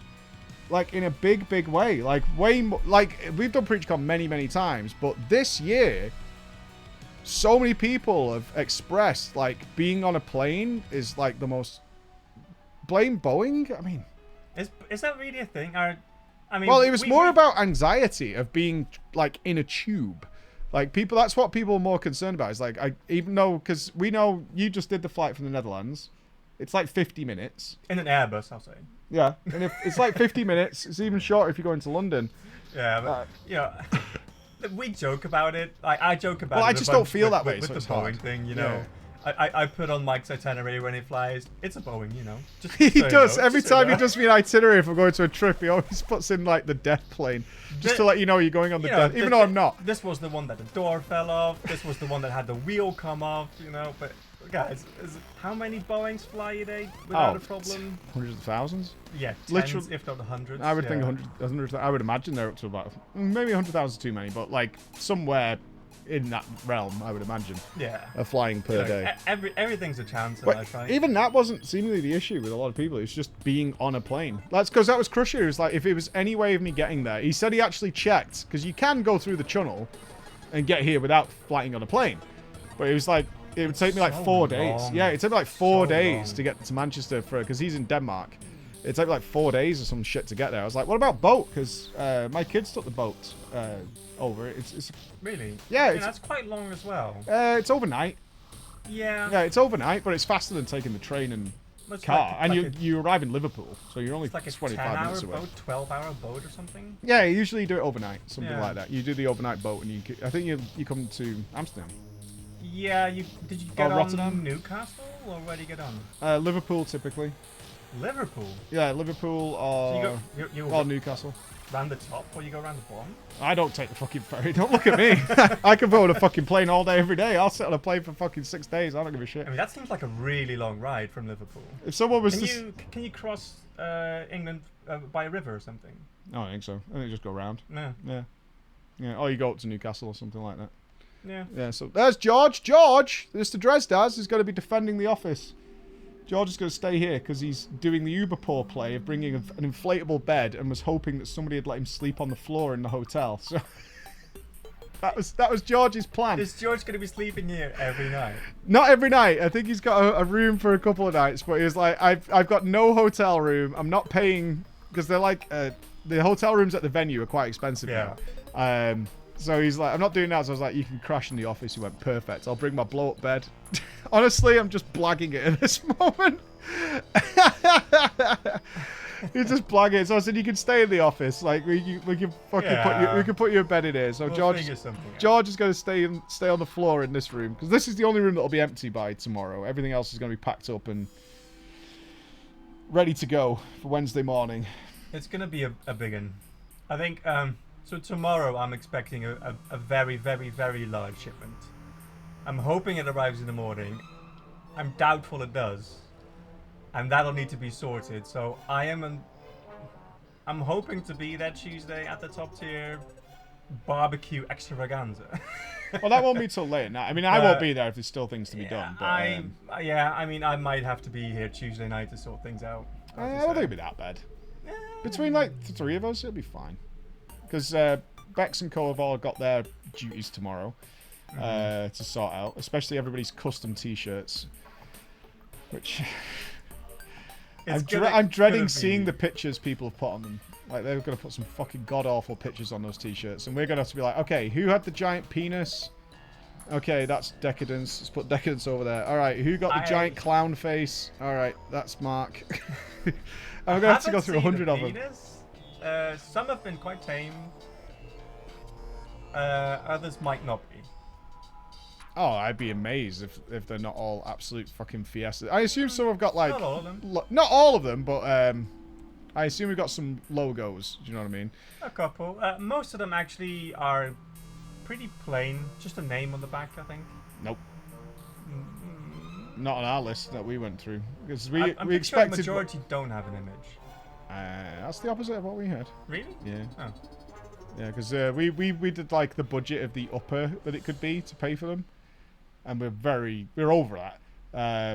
Like, in a big, big way. Like, way more. Like, we've done PreachCon many, many times, but this year, so many people have expressed, like, being on a plane is, like, the most... Blame Boeing? I mean... Is that really a thing? I mean, well, it was more about anxiety of being, like, in a tube. Like, people... That's what people are more concerned about. Is like, even though... Because we know you just did the flight from the Netherlands. It's, like, 50 minutes. In an Airbus, I'll say. Yeah. And if it's, like, 50 minutes. It's even shorter if you're going to London. Yeah, but, you know... We joke about it. I joke about it. Well, I just don't feel that way, with so the it's Boeing hard. thing, you know. I put on Mike's itinerary when he flies. It's a Boeing, you know. Just He so you does. know, Every just so you time he know. does me an itinerary if we're going to a trip, he always puts in, like, the death plane. Just to let you know you're going on the You know, death. Even though I'm not. This was the one that the door fell off. This was the one that had the wheel come off, you know. But, guys, how many Boeings fly a day without a problem? Hundreds of thousands? Yeah, tens, Literally, if not hundreds. I would think yeah. 100. I would imagine they're up to about maybe 100,000 too many, but like somewhere in that realm, I would imagine. Yeah. Of flying per day. Everything's a chance in But life, right? even that wasn't seemingly the issue with a lot of people. It's just being on a plane. That's because that was Crusher. It was like if it was any way of me getting there. He said he actually checked because you can go through the tunnel and get here without flying on a plane. But it was like it would take me like 4 days. long. Yeah, it'd take me like 4 So days long. to get to Manchester for because he's in Denmark. It'd take me like 4 days or some shit to get there. I was like, what about boat? Because my kids took the boat over. It's Really? Yeah, Yeah, it's- that's quite long as well. it's overnight. Yeah. Yeah, it's overnight, but it's faster than taking the train and It's car. like- And like you arrive in Liverpool, so you're only It's like a 25 minutes 10-hour away. boat, 12-hour boat or something. Yeah, you usually do it overnight, something Yeah. like that. You do the overnight boat, and I think you come to Amsterdam. Yeah, did you get on Rotterdam? Newcastle or where did you get on? Liverpool, typically. Liverpool. Yeah, Liverpool or, So you or Newcastle. round the top or you go round the bottom? I don't take the fucking ferry. Don't look at me. I can go on a fucking plane all day, every day. I'll sit on a plane for fucking 6 days. I don't give a shit. I mean, that seems like a really long ride from Liverpool. If someone was Can you cross England by a river or something? Oh, I think so. I think just go round. No. Yeah. Yeah. Or you go up to Newcastle or something like that. Yeah. Yeah, so there's George. George, Mr. Dresdaz is going to be defending the office. George is going to stay here because he's doing the uber poor play of bringing an inflatable bed and was hoping that somebody had let him sleep on the floor in the hotel. So that was George's plan. Is George going to be sleeping here every night? Not every night. I think he's got a room for a couple of nights, but he was like, I've got no hotel room. I'm not paying because they're like the hotel rooms at the venue are quite expensive Yeah. now. So he's like, I'm not doing that. So I was like, you can crash in the office. He went, perfect. I'll bring my blow-up bed. Honestly, I'm just blagging it at this moment. He's just blagging it. So I said, you can stay in the office. Like we can fucking put your bed in here. So We'll figure something out. George is going to stay on the floor in this room because this is the only room that'll be empty by tomorrow. Everything else is going to be packed up and ready to go for Wednesday morning. It's going to be a big one. I think, so tomorrow I'm expecting a very, very, very large shipment. I'm hoping it arrives in the morning. I'm doubtful it does. And that'll need to be sorted. So I'm hoping to be there Tuesday at the top tier barbecue extravaganza. Well, that won't be till late now. I mean, I won't be there if there's still things to be done. But, I mean, I might have to be here Tuesday night to sort things out. I don't think it'll be that bad. Between like the three of us, it'll be fine. Because Bex and Co have all got their duties tomorrow. to sort out, especially everybody's custom T-shirts, which I'm dreading seeing the pictures people have put on them. Like, they're going to put some fucking god-awful pictures on those T-shirts, and we're going to have to be like, okay, who had the giant penis? Okay, that's Decadence. Let's put Decadence over there. All right, who got the giant clown face? All right, that's Mark. And we're going to have to go through 100 of them. Some have been quite tame. Others might not be. Oh, I'd be amazed if they're not all absolute fucking fiestas. I assume some have got, like... Not all of them. Not all of them, but I assume we've got some logos. Do you know what I mean? A couple. Most of them actually are pretty plain. Just a name on the back, I think. Nope. Not on our list that we went through. Because we I'm expected... sure the majority don't have an image. That's the opposite of what we had. Really? Yeah. Oh. Yeah, because we did, like, the budget of the upper that it could be to pay for them. And we're over that.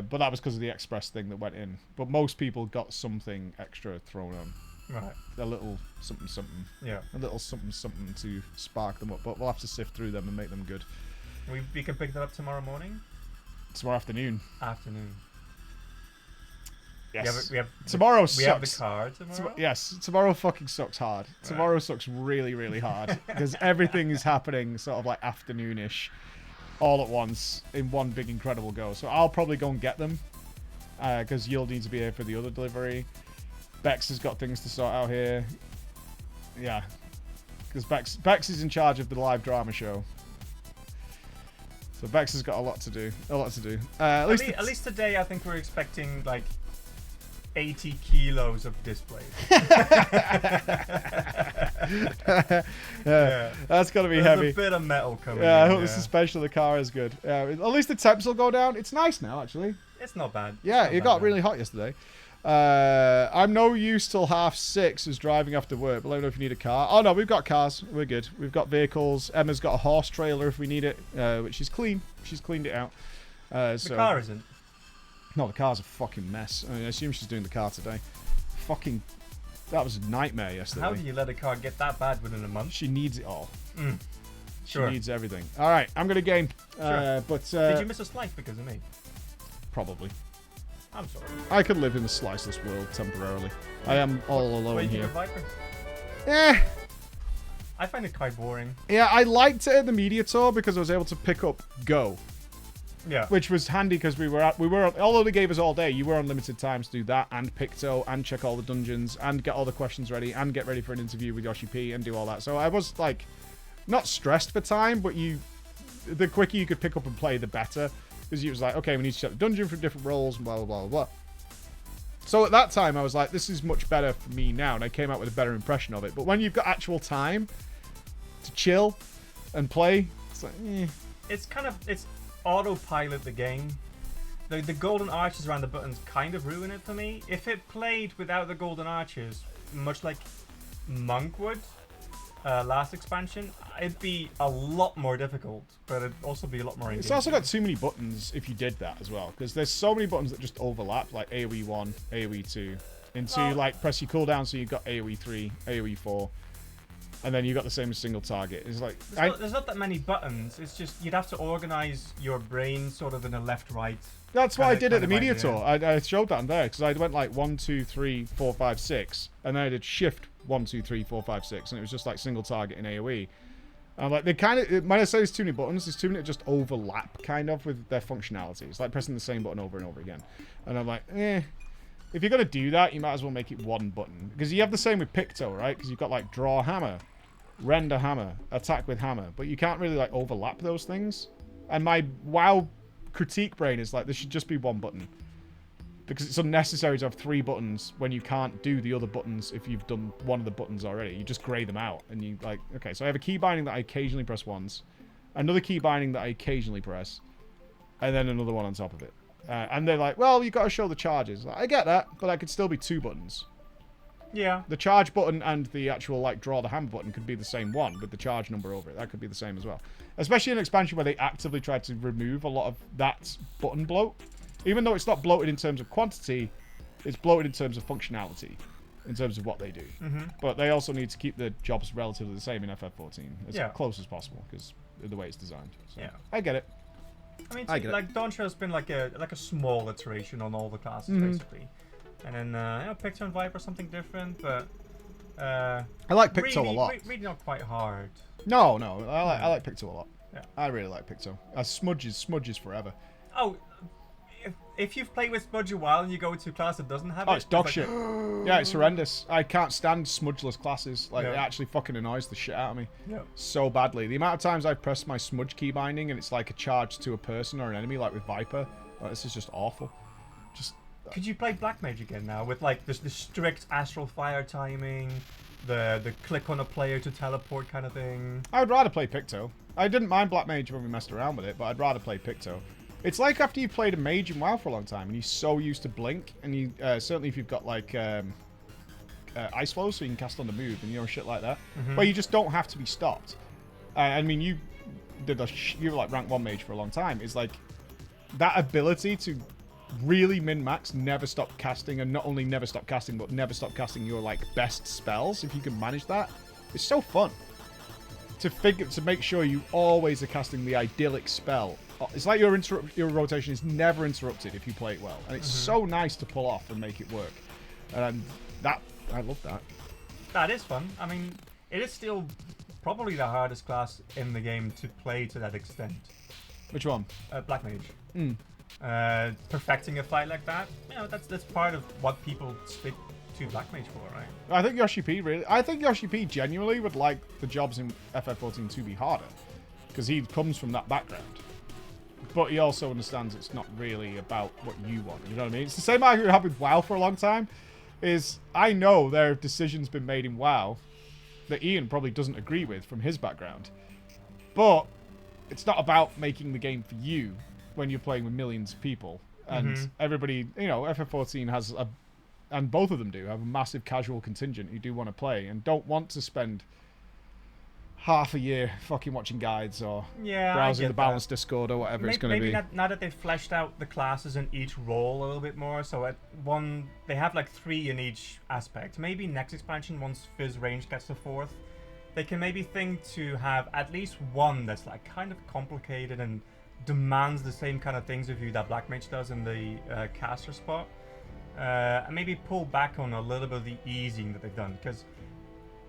But that was because of the express thing that went in. But most people got something extra thrown on. Right. A little something something. Yeah. A little something something to spark them up. But we'll have to sift through them and make them good. We can pick that up tomorrow morning? Tomorrow afternoon. Afternoon. Yes. We have tomorrow sucks. We have the car tomorrow? Yes. Tomorrow fucking sucks hard. Right. Tomorrow sucks really, really hard. Because everything is happening sort of like afternoonish. All at once in one big incredible go. So I'll probably go and get them because you'll need to be here for the other delivery. Bex has got things to sort out here. Yeah, because Bex is in charge of the live drama show. So Bex has got a lot to do. At least today I think we're expecting like 80 kilos of displays. Yeah, that's got to be There's heavy. a bit of metal coming Yeah, I in, hope the suspension of the car is good. At least the temps will go down. It's nice now, actually. It's not bad. Yeah, it got really hot yesterday. I'm no use till 6:30 as driving after work, but let me know if you need a car. Oh, no, we've got cars. We're good. We've got vehicles. Emma's got a horse trailer if we need it, which is clean. She's cleaned it out. The car isn't. No, the car's a fucking mess. I assume she's doing the car today. Fucking... That was a nightmare yesterday. How do you let a car get that bad within a month? She needs it all. Sure. She needs everything. All right, I'm going to game. Sure. But did you miss a slice because of me? Probably. I'm sorry. I could live in the sliceless world temporarily. I am all alone here. Viper? Eh. I find it quite boring. Yeah, I liked it at the media tour because I was able to pick up Go. Yeah. Which was handy because we were although they gave us all day, you were on limited times to do that and Picto and check all the dungeons and get all the questions ready and get ready for an interview with Yoshi P and do all that. So I was like not stressed for time, but the quicker you could pick up and play, the better. Because you was like, okay, we need to check the dungeon for different roles and blah, blah, blah, blah. So at that time, I was like, this is much better for me now. And I came out with a better impression of it. But when you've got actual time to chill and play, it's like, eh. It's autopilot the game. The golden arches around the buttons kind of ruin it for me. If it played without the golden arches, much like Monk would, last expansion, it'd be a lot more difficult, but it'd also be a lot more engaging. It's also got too many buttons if you did that as well, because there's so many buttons that just overlap, like AoE 1, AoE 2, into like press your cooldown, so you've got AoE 3, AoE 4, and then you've got the same as single target. It's like there's not that many buttons. It's just you'd have to organize your brain sort of in a left-right. That's what I did at the media tour. I showed that on there because I went like 1, 2, 3, 4, 5, 6, and then I did shift 1, 2, 3, 4, 5, 6, and it was just like single target in AoE. And like they kind of, when I say there's too many buttons, there's too many that just overlap kind of with their functionality. It's like pressing the same button over and over again. And I'm like, if you're gonna do that, you might as well make it one button because you have the same with Picto, right? Because you've got like draw hammer, render hammer, attack with hammer, but you can't really like overlap those things. And my WoW critique brain is like, there should just be one button. Because it's unnecessary to have 3 buttons when you can't do the other buttons if you've done one of the buttons already. You just grey them out. And you like, okay, so I have a key binding that I occasionally press once. Another key binding that I occasionally press. And then another one on top of it. And they're like, well, you've got to show the charges. Like, I get that, but that could still be 2 buttons. Yeah. The charge button and the actual, like, draw the hammer button could be the same one with the charge number over it. That could be the same as well. Especially in an expansion where they actively tried to remove a lot of that button bloat. Even though it's not bloated in terms of quantity, it's bloated in terms of functionality, in terms of what they do. But they also need to keep the jobs relatively the same in FF14, as close as possible, because the way it's designed. So, Yeah. I get it. I mean, I get it. like Dawntrail's been like a small iteration on all the classes basically, and then Picto and Viper something different, but I like Picto really, a lot. Really not quite hard. No, I like Picto a lot. Yeah. I really like Picto. Smudge is forever. Oh, if you've played with Smudge a while and you go to a class that doesn't have Oh, it, it's dog like, shit. Yeah, it's horrendous. I can't stand smudgeless classes. Like, Yeah. it actually fucking annoys the shit out of me. Yeah. So badly. The amount of times I've pressed my smudge key binding and it's like a charge to a person or an enemy, like with Viper. Like, this is just awful. Just... Could you play Black Mage again now with like this the strict astral fire timing, the click on a player to teleport kind of thing? I would rather play Picto. I didn't mind Black Mage when we messed around with it, but I'd rather play Picto. It's like after you've played a mage in WoW for a long time and you're so used to blink, and you certainly if you've got like ice flow, so you can cast on the move and shit like that, where you just don't have to be stopped. I mean, you were like rank 1 mage for a long time. It's like that ability to really min-max, never stop casting, and not only never stop casting, but never stop casting your like best spells. If you can manage that, it's so fun to make sure you always are casting the idyllic spell. It's like your rotation is never interrupted if you play it well, and it's so nice to pull off and make it work. And I love that. That is fun. I mean, it is still probably the hardest class in the game to play to that extent. Which one? Black Mage. Perfecting a fight like that, that's part of what people stick to Black Mage for, right? I think Yoshi P genuinely would like the jobs in FF14 to be harder, because he comes from that background. But he also understands it's not really about what you want. You know what I mean? It's the same argument I had with WoW for a long time. Is I know there have decisions been made in WoW that Ian probably doesn't agree with from his background. But it's not about making the game for you when you're playing with millions of people. And everybody, FF14 has and both of them do have a massive casual contingent who do want to play and don't want to spend half a year fucking watching guides or browsing the balanced Discord or whatever it's going to be. Maybe now that they've fleshed out the classes in each role a little bit more, so at one they have like 3 in each aspect. Maybe next expansion, once Fizz range gets to 4th, they can maybe think to have at least one that's like kind of complicated and demands the same kind of things of you that Black Mage does in the caster spot, and maybe pull back on a little bit of the easing that they've done, because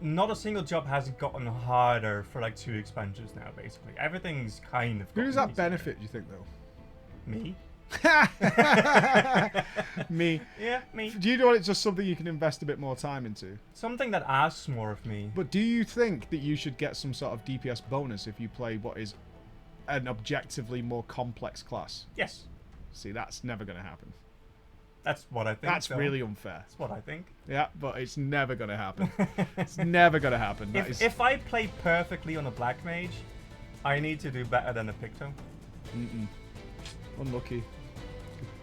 not a single job hasn't gotten harder for like 2 expansions now, basically. Everything's kind of... Who does that benefit, do you think, though? Me? Me. Yeah, me. Do you know it's just something you can invest a bit more time into? Something that asks more of me. But do you think that you should get some sort of DPS bonus if you play what is an objectively more complex class? Yes. See, that's never going to happen. That's what I think. That's really unfair. That's what I think. Yeah, but it's never going to happen. It's never going to happen. If I play perfectly on a Black Mage, I need to do better than a Picto. Unlucky.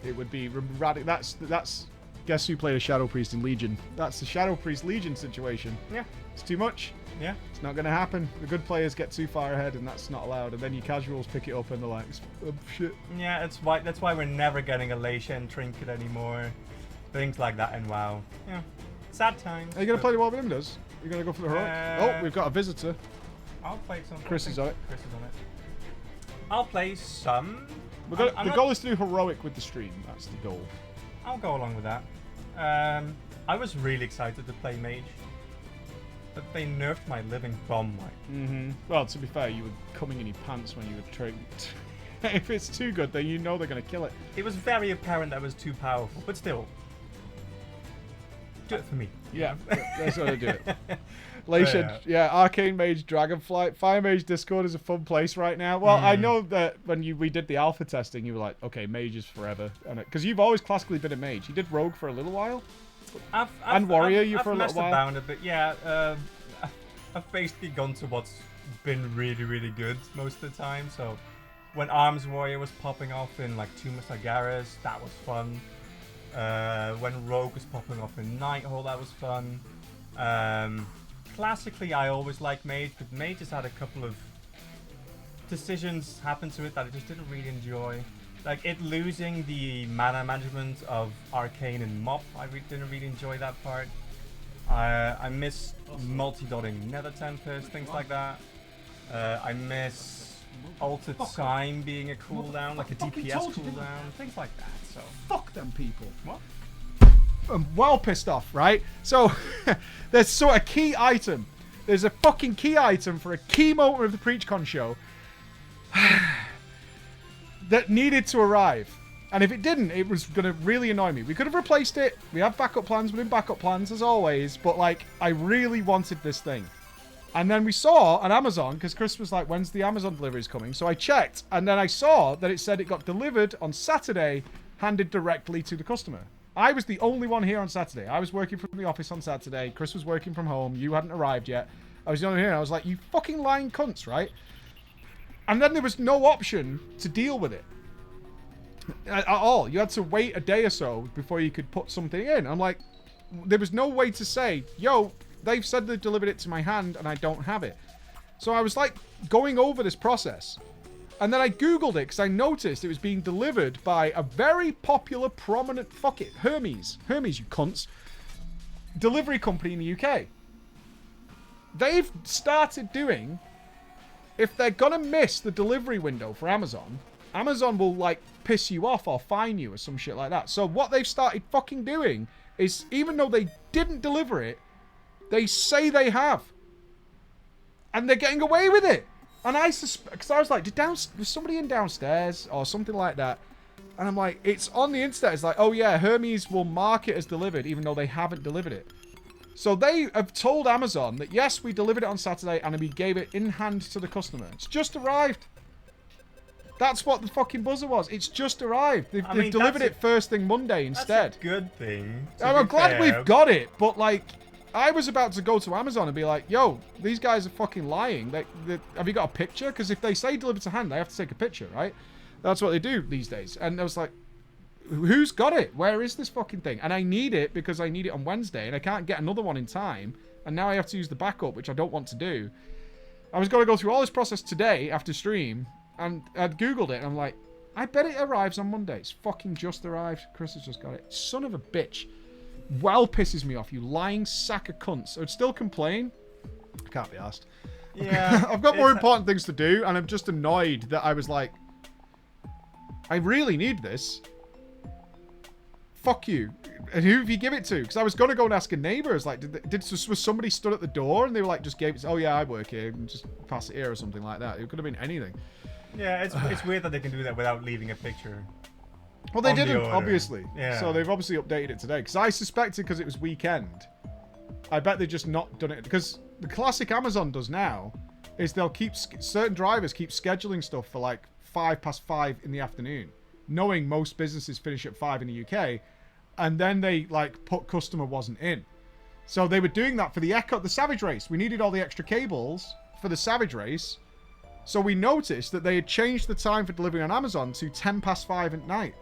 It would be radical. That's. Guess who played a Shadow Priest in Legion? That's the Shadow Priest Legion situation. Yeah. It's too much. Yeah. It's not going to happen. The good players get too far ahead, and that's not allowed. And then your casuals pick it up, and they're like, oh, shit. Yeah, that's why we're never getting a Lei Shen trinket anymore. Things like that in WoW. Yeah. Sad times. Are you going to play the War of Windows? Are you going to go for the heroic? Oh, we've got a visitor. I'll play some. Chris is on it. Chris is on it. I'll play some. The goal is to do heroic with the stream. That's the goal. I'll go along with that. I was really excited to play Mage, but they nerfed my living bomb might. Well, to be fair, you were coming in your pants when you were trying. If it's too good, then you know they're going to kill it. It was very apparent that I was too powerful, but still. Do it for me. Yeah, that's how to do it. Lei Shen, Arcane Mage, Dragonflight, Fire Mage Discord is a fun place right now. Well, I know that when we did the alpha testing, you were like, okay, Mage is forever, because you've always classically been a Mage. You did Rogue for a little while, and Warrior for a little while. I've messed about it, but I've basically gone to what's been really, really good most of the time. So when Arms Warrior was popping off in like Tomb of Sargeras, that was fun. When Rogue was popping off in Nighthall, that was fun. Classically, I always liked Mage, but Mage has had a couple of decisions happen to it that I just didn't really enjoy. Like it losing the mana management of Arcane and Mop, I didn't really enjoy that part. I miss multi-dotting Nether Tempest, things like that. I miss altered time being a cooldown, like a DPS cooldown, things like that. So fuck them people. What? I'm well pissed off, right? So there's sort of key item. There's a fucking key item for a key moment of the PreachCon show that needed to arrive. And if it didn't, it was going to really annoy me. We could have replaced it. We have backup plans within backup plans, as always. But, like, I really wanted this thing. And then we saw on Amazon, because Chris was like, when's the Amazon deliveries coming? So I checked, and then I saw that it said it got delivered on Saturday, handed directly to the customer. I was the only one here on Saturday. I was working from the office on Saturday. Chris was working from home. You hadn't arrived yet. I was the only one here. I was like, you fucking lying cunts, right? And then there was no option to deal with it. At all. You had to wait a day or so before you could put something in. I'm like, there was no way to say, yo, they've said they delivered it to my hand and I don't have it. So I was like going over this process. And then I Googled it because I noticed it was being delivered by a very popular, prominent, Hermes, you cunts, delivery company in the UK. They've started doing, if they're going to miss the delivery window for Amazon, Amazon will, like, piss you off or fine you or some shit like that. So what they've started fucking doing is, even though they didn't deliver it, they say they have. And they're getting away with it. And I suspect, because I was like, was somebody in downstairs or something like that? And I'm like, it's on the internet. It's like, oh yeah, Hermes will mark it as delivered even though they haven't delivered it. So they have told Amazon that, yes, we delivered it on Saturday and we gave it in hand to the customer. It's just arrived. That's what the fucking buzzer was. It's just arrived. They've delivered it first thing Monday instead. That's a good thing. I'm glad we've got it, but like, I was about to go to Amazon and be like, yo, these guys are fucking lying. Have you got a picture? Because if they say delivered to hand, they have to take a picture, right? That's what they do these days. And I was like, who's got it? Where is this fucking thing? And I need it because I need it on Wednesday and I can't get another one in time. And now I have to use the backup, which I don't want to do. I was going to go through all this process today after stream. And I'd Googled it, and I'm like, I bet it arrives on Monday. It's fucking just arrived. Chris has just got it. Son of a bitch. Well pisses me off, you lying sack of cunts. I would still complain. I can't be asked. Yeah. I've got more important things to do, and I'm just annoyed that I was like, I really need this. Fuck you. And who have you give it to? Because I was going to go and ask a neighbour. I was like, was somebody stood at the door, and they were like, just gave it, oh yeah, I work here, and just pass it here or something like that. It could have been anything. Yeah, it's weird that they can do that without leaving a picture. Well, they didn't, obviously. Yeah. So they've obviously updated it today. Because I suspected because it was weekend. I bet they've just not done it. Because the classic Amazon does now is they'll keep... Certain drivers keep scheduling stuff for like 5:05 in the afternoon. Knowing most businesses finish at 5 in the UK. And then they like put customer wasn't in. So they were doing that for the Savage Race. We needed all the extra cables for the Savage Race. So we noticed that they had changed the time for delivery on Amazon to 5:10 at night.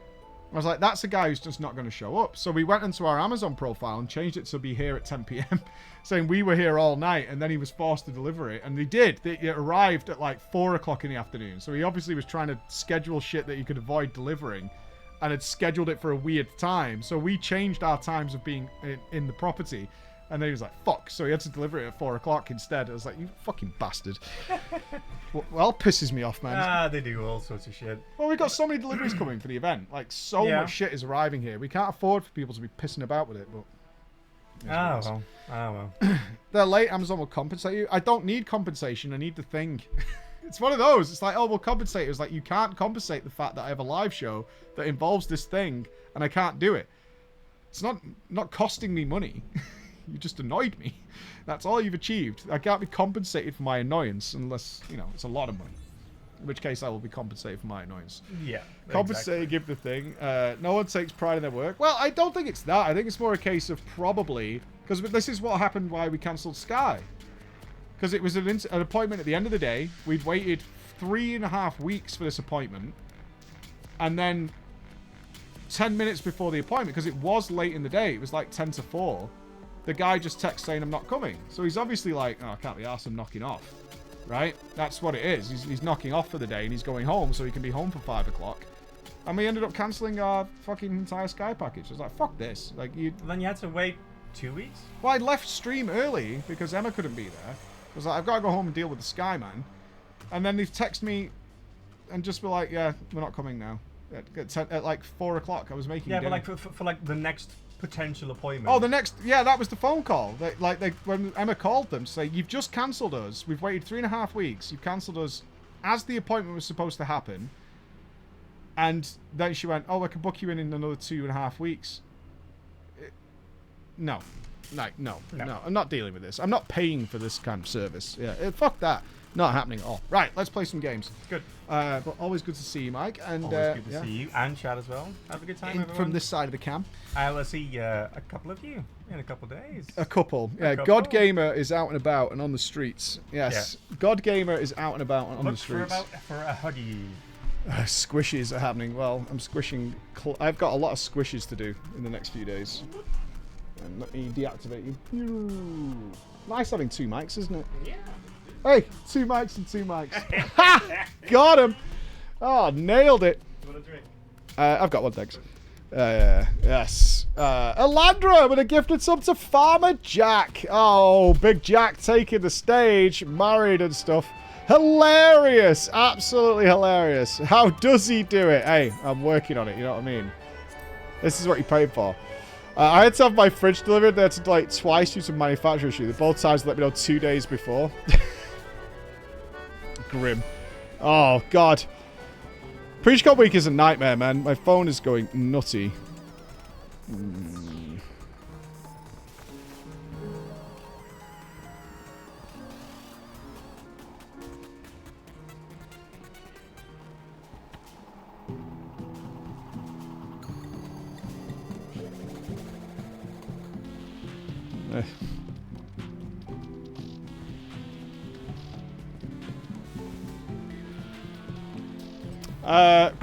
I was like, that's a guy who's just not going to show up. So we went into our Amazon profile and changed it to be here at 10 p.m. saying we were here all night, and then he was forced to deliver it. And they did. It arrived at like 4 o'clock in the afternoon. So he obviously was trying to schedule shit that he could avoid delivering and had scheduled it for a weird time. So we changed our times of being in the property. And then he was like, fuck. So he had to deliver it at 4 o'clock instead. I was like, you fucking bastard. Well, pisses me off, man. They do all sorts of shit. Well, we've got so many deliveries coming for the event. Like, so much shit is arriving here. We can't afford for people to be pissing about with it, but... well. They're late. Amazon will compensate you. I don't need compensation. I need the thing. It's one of those. It's like, oh, we'll compensate. It's like, you can't compensate the fact that I have a live show that involves this thing, and I can't do it. It's not costing me money. You just annoyed me. That's all you've achieved. I can't be compensated for my annoyance unless, it's a lot of money. In which case I will be compensated for my annoyance. Yeah. Compensate, give the thing. No one takes pride in their work. Well, I don't think it's that. I think it's more a case of probably... Because this is what happened why we cancelled Sky. Because it was an appointment at the end of the day. We'd waited 3.5 weeks for this appointment. And then 10 minutes before the appointment, because it was late in the day, it was like 10 to 4, the guy just texts saying I'm not coming. So he's obviously like, oh, I can't be arsed, I'm knocking off. Right? That's what it is. He's knocking off for the day and he's going home so he can be home for 5 o'clock. And we ended up cancelling our fucking entire Sky package. I was like, fuck this. Then you had to wait 2 weeks? Well, I left stream early because Emma couldn't be there. I was like, I've got to go home and deal with the Sky man. And then they've texted me and just be like, yeah, we're not coming now. At like 4 o'clock, I was making dinner. But like for like the next potential appointment. Oh, that was the phone call. When Emma called them to say, you've just cancelled us. We've waited 3.5 weeks. You've cancelled us as the appointment was supposed to happen. And then she went, oh, I can book you in another 2.5 weeks. No. I'm not dealing with this. I'm not paying for this kind of service. Yeah, fuck that. Not happening at all. Right, let's play some games. Good. But always good to see you, Mike. And always good to see you and Chad as well. Have a good time, everyone. From this side of the cam. I will see a couple of you in a couple of days. A couple. Yeah, God Gamer is out and about and on the streets. Yes. Yeah. God Gamer is out and about and on the streets. Look for a hoodie. Squishes are happening. Well, I'm squishing. I've got a lot of squishes to do in the next few days. And let me deactivate you. Nice having 2 mics, isn't it? Yeah. Hey, 2 mics and 2 mics. Ha! Got him. Oh, nailed it. Do you want a drink? I've got one, thanks. Yes. Alandra with a gifted sub to Farmer Jack. Oh, Big Jack taking the stage, married and stuff. Hilarious. Absolutely hilarious. How does he do it? Hey, I'm working on it, you know what I mean? This is what you paid for. I had to have my fridge delivered. They had to like twice use a manufacturer issue. They both times let me know 2 days before. Grim. Oh, God. Pre-Preachcon week is a nightmare, man. My phone is going nutty.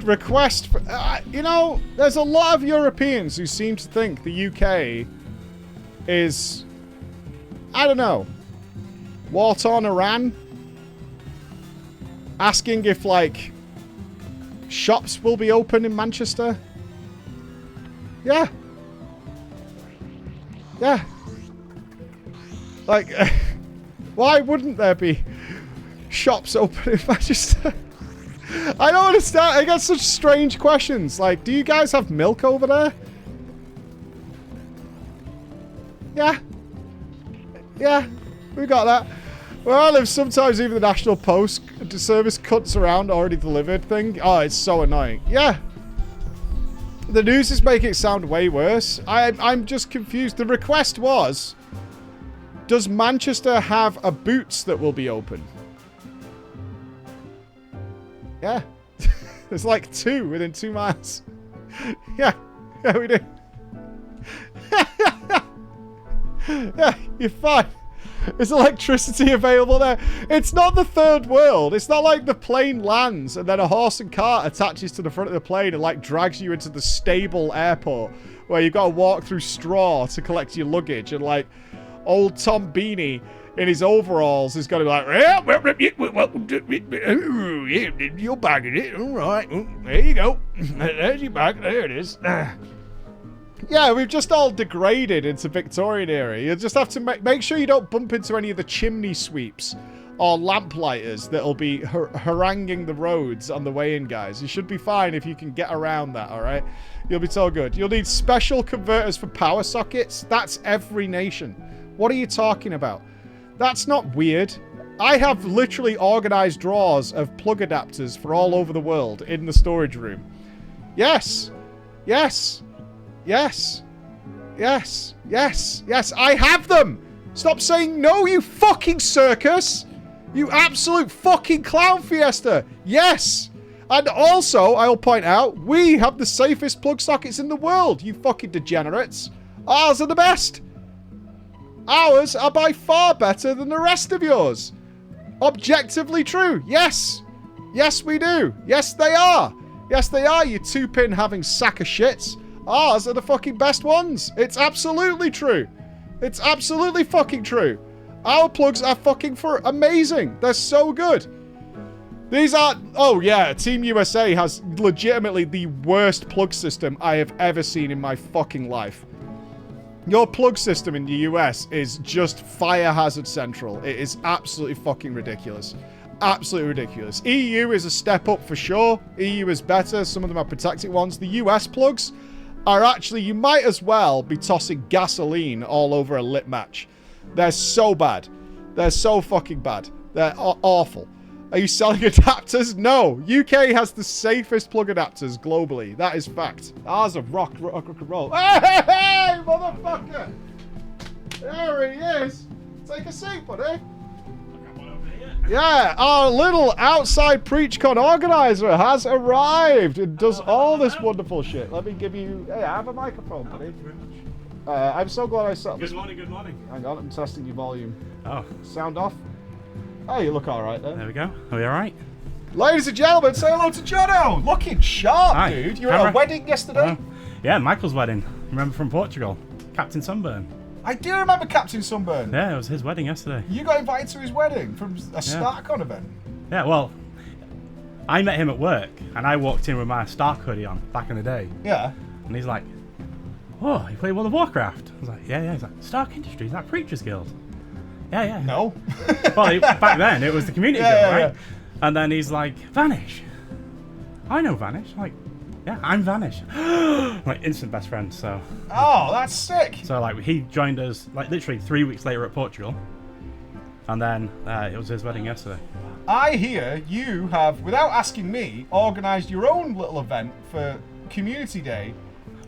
Request for, you know, there's a lot of Europeans who seem to think the UK is, I don't know, war-torn Iran, asking if like shops will be open in Manchester. Yeah, like why wouldn't there be shops open in Manchester? I don't understand. I get such strange questions. Like, do you guys have milk over there? Yeah, we got that. Where I live, sometimes even the National Post service cuts around already delivered thing. Oh, it's so annoying. Yeah. The news is making it sound way worse. I'm just confused. The request was, does Manchester have a Boots that will be open? Yeah. There's like 2 within 2 miles. Yeah, we do. Yeah, you're fine. Is electricity available there? It's not the third world. It's not like the plane lands and then a horse and cart attaches to the front of the plane and like drags you into the stable airport where you've got to walk through straw to collect your luggage, and like old Tom Beanie in his overalls is going to be like, you're bagging it. All right. There you go. There's your bag. There it is. Yeah, we've just all degraded into Victorian era. You just have to make sure you don't bump into any of the chimney sweeps or lamplighters that'll be haranguing the roads on the way in, guys. You should be fine if you can get around that, all right? You'll be so good. You'll need special converters for power sockets. That's every nation. What are you talking about? That's not weird. I have literally organized drawers of plug adapters for all over the world in the storage room. Yes. Yes. Yes. Yes. Yes. Yes. I have them. Stop saying no, you fucking circus. You absolute fucking clown fiesta. Yes. And also, I'll point out, we have the safest plug sockets in the world, you fucking degenerates. Ours are the best. Ours are by far better than the rest of yours. Objectively true. Yes. Yes, we do. Yes, they are. Yes, they are, you 2-pin having sack of shits. Ours are the fucking best ones. It's absolutely true. It's absolutely fucking true. Our plugs are fucking amazing. They're so good. These are... Oh, yeah. Team USA has legitimately the worst plug system I have ever seen in my fucking life. Your plug system in the US is just fire hazard central. It is absolutely fucking ridiculous. absolutely ridiculous. EU is a step up for sure. EU is better. Some of them are protected ones. The US plugs are actually, you might as well be tossing gasoline all over a lit match. They're so bad. They're so fucking bad. They're awful. Are you selling adapters? No. UK has the safest plug adapters globally. That is fact. Ours are rock and roll. Hey, motherfucker! There he is. Take a seat, buddy. Yeah, our little outside PreachCon organizer has arrived and does all this wonderful shit. Let me give you... Hey, I have a microphone, buddy. I'm so glad I set this. Good morning. Hang on, I'm testing your volume. Oh. Sound off. Oh, you look all right there. There we go. Are we all right? Ladies and gentlemen, say hello to Jono. Looking sharp, Hi. dude. You were at a wedding yesterday? Yeah, Michael's wedding. Remember from Portugal? Captain Sunburn. I do remember Captain Sunburn. Yeah, it was his wedding yesterday. You got invited to his wedding from a StarCon event. Yeah, well, I met him at work, and I walked in with my Stark hoodie on back in the day. Yeah. And he's like, "Oh, you play World of Warcraft?" I was like, "Yeah." He's like, "Stark Industries, that Preachers Guild." Yeah. No. Well, back then it was the community guild, right? Yeah. And then he's like, "Vanish." I know Vanish. I'm like, yeah, I'm Vanish. Like instant best friend. So. Oh, that's sick. So like he joined us like literally 3 weeks later at Portugal, and then it was his wedding yesterday. I hear you have, without asking me, organised your own little event for Community Day.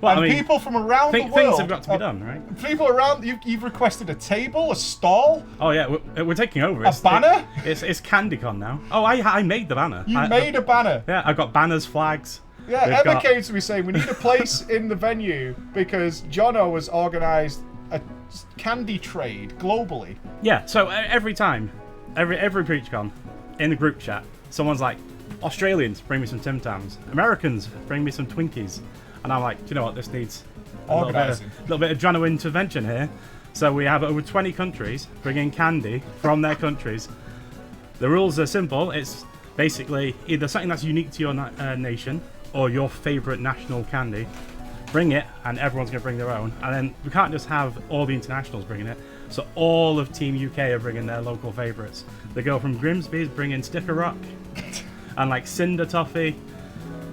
Well, and I mean, people from around the world. Things have got to be done, right? People around, you've requested a table, a stall. Oh yeah, we're taking over. A banner? It's CandyCon now. Oh, I made the banner. You made a banner. Yeah, I've got banners, flags. Yeah, Emma came to me saying we need a place in the venue because Jono has organised a candy trade globally. Yeah, so every time, every PreachCon, in the group chat, someone's like, Australians, bring me some Tim Tams. Americans, bring me some Twinkies. And I'm like, do you know what, this needs a little bit of Jono intervention here. So we have over 20 countries bringing candy from their countries. The rules are simple. It's basically either something that's unique to your nation or your favourite national candy. Bring it, and everyone's going to bring their own. And then we can't just have all the internationals bringing it. So all of Team UK are bringing their local favourites. The girl from Grimsby's bringing Sticker Rock and like Cinder Toffee.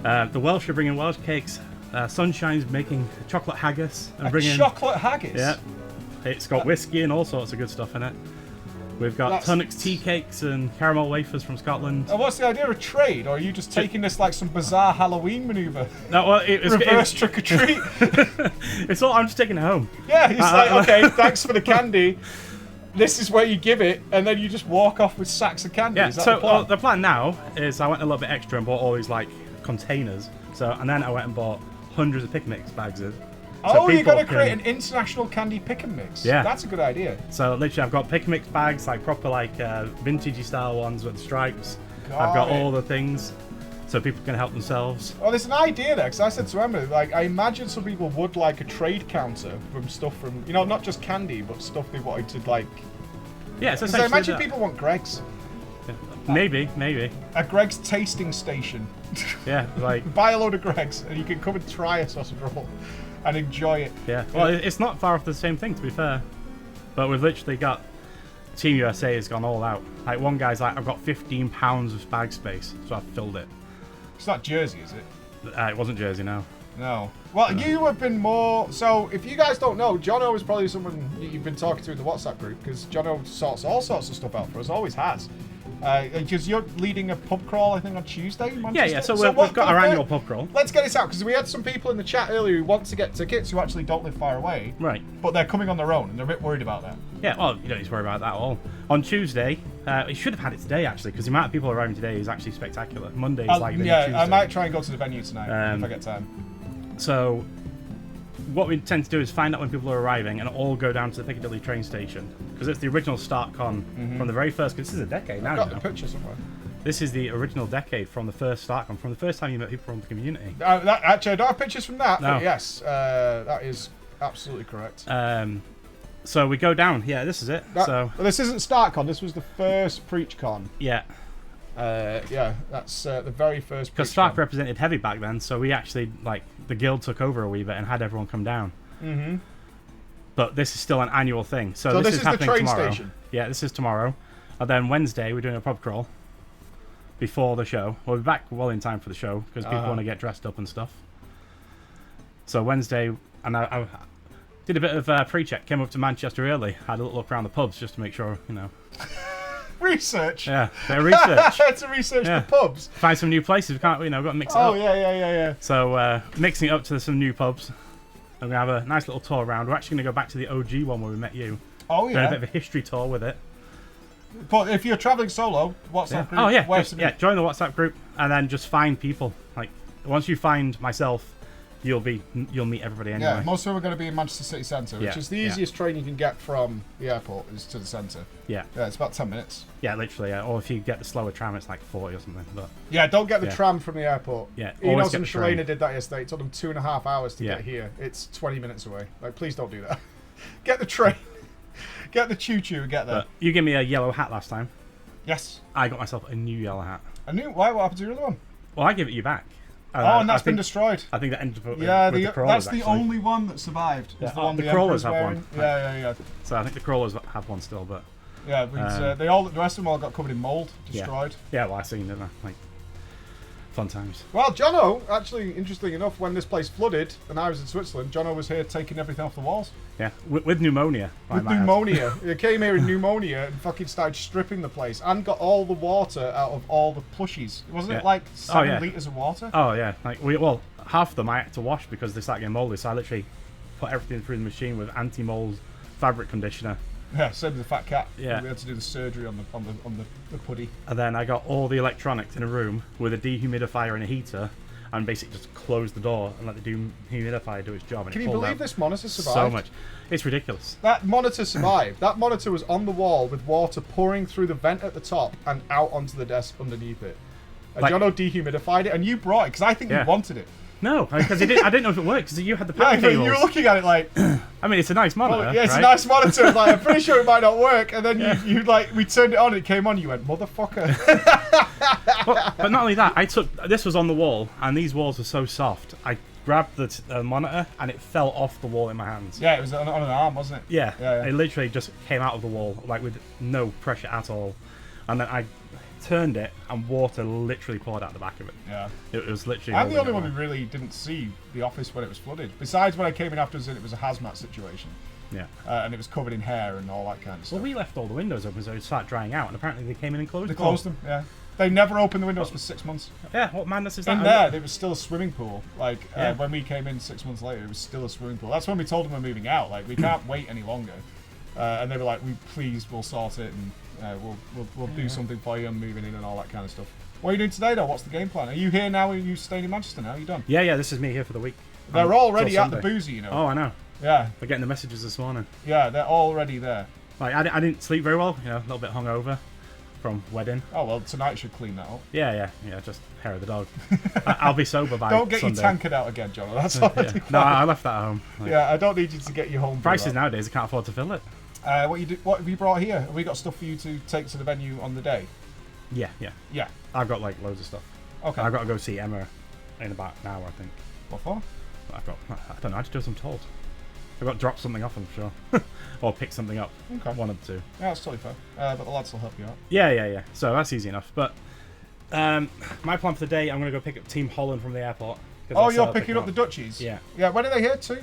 The Welsh are bringing Welsh cakes. Sunshine's making chocolate haggis. And bringing chocolate haggis? Yeah. It's got whiskey and all sorts of good stuff in it. We've got Tunnocks tea cakes and caramel wafers from Scotland. And what's the idea of trade? Or are you just taking this like some bizarre Halloween maneuver? No, well, reverse trick or treat. It's all. I'm just taking it home. Yeah, he's like, okay, thanks for the candy. This is where you give it, and then you just walk off with sacks of candy. Yeah. Is that So the plan now is I went a little bit extra and bought all these like containers. So and then I went and bought hundreds of pick mix bags of. So you're going to create an international candy pick and mix. Yeah. That's a good idea. So literally I've got pick and mix bags, like proper like vintagey style ones with stripes. I've got all the things so people can help themselves. Oh, there's an idea there, because I said to Emma, like, I imagine some people would like a trade counter from stuff from, you know, not just candy, but stuff they wanted to like... Yeah, so I imagine people want Greg's. Yeah. Maybe. A Greg's tasting station. Yeah, like... Buy a load of Greg's, and you can come and try a sausage roll. And enjoy it. Yeah. Well, it's not far off the same thing, to be fair. But we've literally got... Team USA has gone all out. Like, one guy's like, I've got 15 pounds of bag space, so I've filled it. It's not Jersey, is it? It wasn't Jersey, no. No. Well, you have been more... So, if you guys don't know, Jono is probably someone you've been talking to in the WhatsApp group, because Jono sorts all sorts of stuff out for us, always has. Because you're leading a pub crawl, I think, on Tuesday in Manchester. Yeah, so we've got our annual pub crawl. Let's get this out, because we had some people in the chat earlier who want to get tickets who actually don't live far away. Right. But they're coming on their own, and they're a bit worried about that. Yeah, well, you don't need to worry about that at all. On Tuesday, we should have had it today, actually, because the amount of people arriving today is actually spectacular. Monday is like the Tuesday. I might try and go to the venue tonight, if I get time. So, what we tend to do is find out when people are arriving and all go down to the Piccadilly train station, because it's the original StartCon from the very first, because this is a decade now. I've got the picture somewhere. This is the original decade from the first StartCon, from the first time you met people from the community. Actually, I don't have pictures from that, No. but yes, that is absolutely correct. So we go down. Yeah, this is it. Well, this isn't StartCon. This was the first PreachCon. Yeah. Yeah, that's the very first. Because Stark represented heavy back then, so we actually, like, the guild took over a wee bit and had everyone come down. Mm-hmm. But this is still an annual thing. So this is happening the train tomorrow. Station. Yeah, this is tomorrow. And then Wednesday, we're doing a pub crawl. before the show. We'll be back well in time for the show because people want to get dressed up and stuff. So Wednesday, and I did a bit of pre-check. Came up to Manchester early. Had a little look around the pubs just to make sure, you know. Research. Yeah, bit of research. To research the pubs. Find some new places. We can't, you know, got to mix it up. Oh yeah. So mixing it up to some new pubs. And we have a nice little tour around. We're actually going to go back to the OG one where we met you. Oh yeah. A bit of a history tour with it. But if you're traveling solo, WhatsApp group. Oh yeah, join the WhatsApp group and then just find people. Like once you find myself, you'll meet everybody anyway. Yeah, most of them are going to be in Manchester City Centre, which is the easiest train you can get from the airport is to the centre. Yeah. Yeah, it's about 10 minutes. Yeah, literally. Yeah. Or if you get the slower tram, it's like 40 or something. But yeah, don't get the tram from the airport. Yeah. Enos and Shalana did that yesterday. It took them 2.5 hours to get here. It's 20 minutes away. Like, please don't do that. Get the train. Get the choo-choo and get there. But you gave me a yellow hat last time. Yes. I got myself a new yellow hat. Why? What happened to your other one? Well, I gave it you back. And that's been destroyed. I think that ended up with the crawlers, that's the only one that survived. Yeah. The one the crawlers have one. Yeah. So I think the crawlers have one still, but yeah, the rest of them all got covered in mould, destroyed. Yeah, well, I seen it. Like fun times. Well, Jono, actually, interesting enough, when this place flooded and I was in Switzerland, Jono was here taking everything off the walls. Yeah, with pneumonia. With pneumonia. He came here in pneumonia and fucking started stripping the place and got all the water out of all the plushies. Wasn't it like 7 litres of water? Oh, yeah. Like half of them I had to wash because they started getting mouldy, so I literally put everything through the machine with anti-mould fabric conditioner. Yeah, same with the fat cat. Yeah. We had to do the surgery on the putty. And then I got all the electronics in a room with a dehumidifier and a heater and basically just closed the door and let the dehumidifier do its job. And Can you believe this monitor survived? So much. It's ridiculous. That monitor survived. That monitor was on the wall with water pouring through the vent at the top and out onto the desk underneath it. And Jono dehumidified it, and you brought it because I think you wanted it. No, because I didn't know if it worked because you had the power cables. cables. You were looking at it like. I mean, it's a nice monitor. Well, yeah, it's a nice monitor. Like, I'm pretty sure it might not work. And then you we turned it on, it came on. You went, motherfucker. But not only that, this was on the wall, and these walls were so soft. I grabbed the monitor, and it fell off the wall in my hands. Yeah, it was on an arm, wasn't it? Yeah. It literally just came out of the wall, like with no pressure at all. And then I turned it and water literally poured out the back of it. Yeah. It was literally... I'm the only one who really didn't see the office when it was flooded. Besides when I came in afterwards and it was a hazmat situation. Yeah. And it was covered in hair and all that kind of stuff. Well, we left all the windows open so it started drying out and apparently they came in and closed them. They closed them, yeah. They never opened the windows for 6 months. Yeah, what madness is that? In there, it was still a swimming pool. Like, when we came in 6 months later, it was still a swimming pool. That's when we told them we're moving out. Like, we can't wait any longer. And they were like, we'll sort it and... we'll do something for you and moving in and all that kind of stuff. What are you doing today, though? What's the game plan? Are you here now? Are you staying in Manchester now? Are you done? Yeah, this is me here for the week. They're already at the boozy, you know. Oh, I know. Yeah. They're getting the messages this morning. Yeah, they're already there. Like, I didn't sleep very well, a little bit hungover from wedding. Oh, well, tonight should clean that up. Yeah, just hair of the dog. I'll be sober by Don't get Sunday. your tankard out again, John. That's all No, I left that at home. I don't need you to get your home. Prices nowadays, I can't afford to fill it. What have you brought here? Have we got stuff for you to take to the venue on the day? Yeah. I've got like loads of stuff. Okay. I've got to go see Emma in about an hour, I think. What for? I don't know, I just do as I'm told. I've got to drop something off, I'm sure. Or pick something up. Okay. One of the two. Yeah, that's totally fair. But the lads will help you out. Yeah. So that's easy enough. But my plan for the day, I'm going to go pick up Team Holland from the airport. Oh, you're picking up the Dutchies? Yeah. Yeah, when are they here, 2?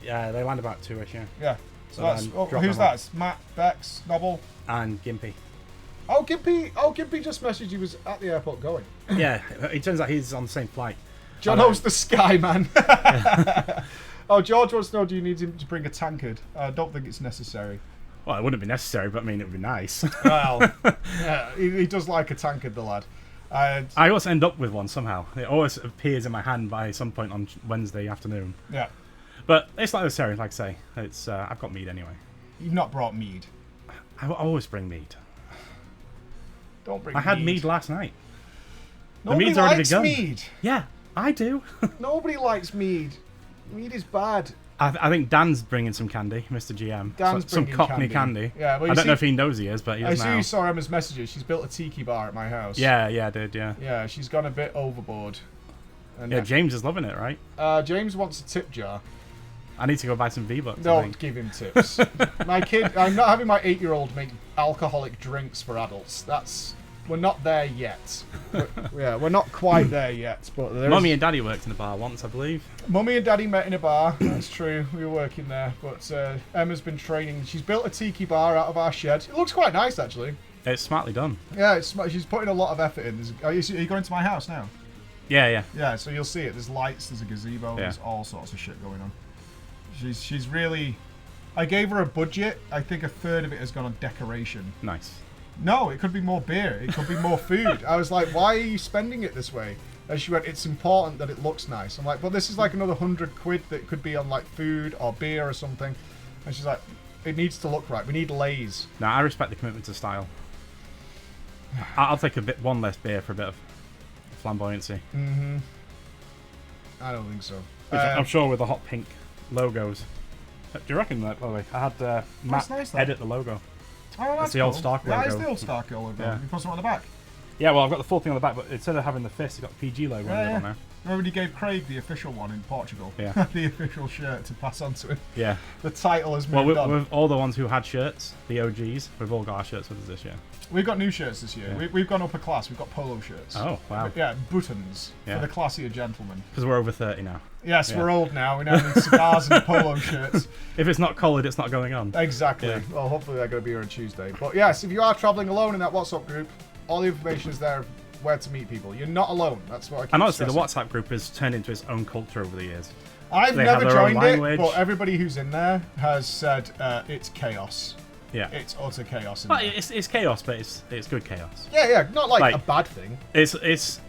Yeah, they land about 2-ish, yeah. Yeah. So that's, who's that? It's Matt, Bex, Noble? And Gimpy. Oh, Gimpy just messaged he was at the airport going. Yeah, it turns out he's on the same flight. Jono's the sky man. Oh, George wants to know, do you need him to bring a tankard? I don't think it's necessary. Well, it wouldn't be necessary, but I mean, it would be nice. Well, yeah, he does like a tankard, the lad. I always end up with one somehow. It always appears in my hand by some point on Wednesday afternoon. Yeah. But it's not necessary, like I say. It's I've got mead anyway. You've not brought mead. I always bring mead. Don't bring I had mead. mead last night. Nobody the mead's already likes begun. mead. Yeah, I do. Nobody likes mead. Mead is bad. I think Dan's bringing some candy, Mr. GM. Dan's some bringing Cockney candy. Yeah, well, I don't know if he knows he is, but he does now. I see you saw Emma's messages. She's built a tiki bar at my house. Yeah, I did, yeah. Yeah, she's gone a bit overboard. And yeah, James is loving it, right? James wants a tip jar. I need to go buy some V-Bucks. Don't give him tips. My kid, I'm not having my 8-year-old make alcoholic drinks for adults. That's We're not there yet. We're not quite there yet. But Mummy and Daddy worked in a bar once, I believe. Mummy and Daddy met in a bar. That's true. We were working there. But Emma's been training. She's built a tiki bar out of our shed. It looks quite nice, actually. It's smartly done. Yeah, she's putting a lot of effort in. Are you going to my house now? Yeah. Yeah, so you'll see it. There's lights, there's a gazebo, there's all sorts of shit going on. She's really... I gave her a budget. I think a third of it has gone on decoration. Nice. No, it could be more beer. It could be more food. I was like, why are you spending it this way? And she went, it's important that it looks nice. I'm like, but this is like another £100 that could be on like food or beer or something. And she's like, it needs to look right. We need lays. No, I respect the commitment to style. I'll take one less beer for a bit of flamboyancy. Mm-hmm. I don't think so. Which I'm sure with the hot pink logos. Do you reckon that, by the way? I had Matt edit the logo. Oh, that's the cool. old Stark logo. That is the old Stark logo. Yeah. You put something on the back. Yeah, well, I've got the full thing on the back, but instead of having the fist, it's got the PG logo on there. Remember when you gave Craig the official one in Portugal? Yeah. The official shirt to pass on to him. Yeah. The title has moved on. With all the ones who had shirts, the OGs, we've all got our shirts with us this year. We've got new shirts this year. Yeah. We've gone up a class. We've got polo shirts. Oh, wow. Yeah, buttons for the classier gentlemen. Because we're over 30 now. Yes, we're old now. We now need cigars and polo shirts. If it's not collared, it's not going on. Exactly. Yeah. Well, hopefully they're going to be here on Tuesday. But yes, if you are travelling alone in that WhatsApp group, all the information is there of where to meet people. You're not alone. That's what I keep And honestly, stressing. the WhatsApp group has turned into its own culture over the years. I've never joined it, but everybody who's in there has said it's chaos. Yeah. It's utter chaos. But it's chaos, but it's good chaos. Yeah. Not like a bad thing. It's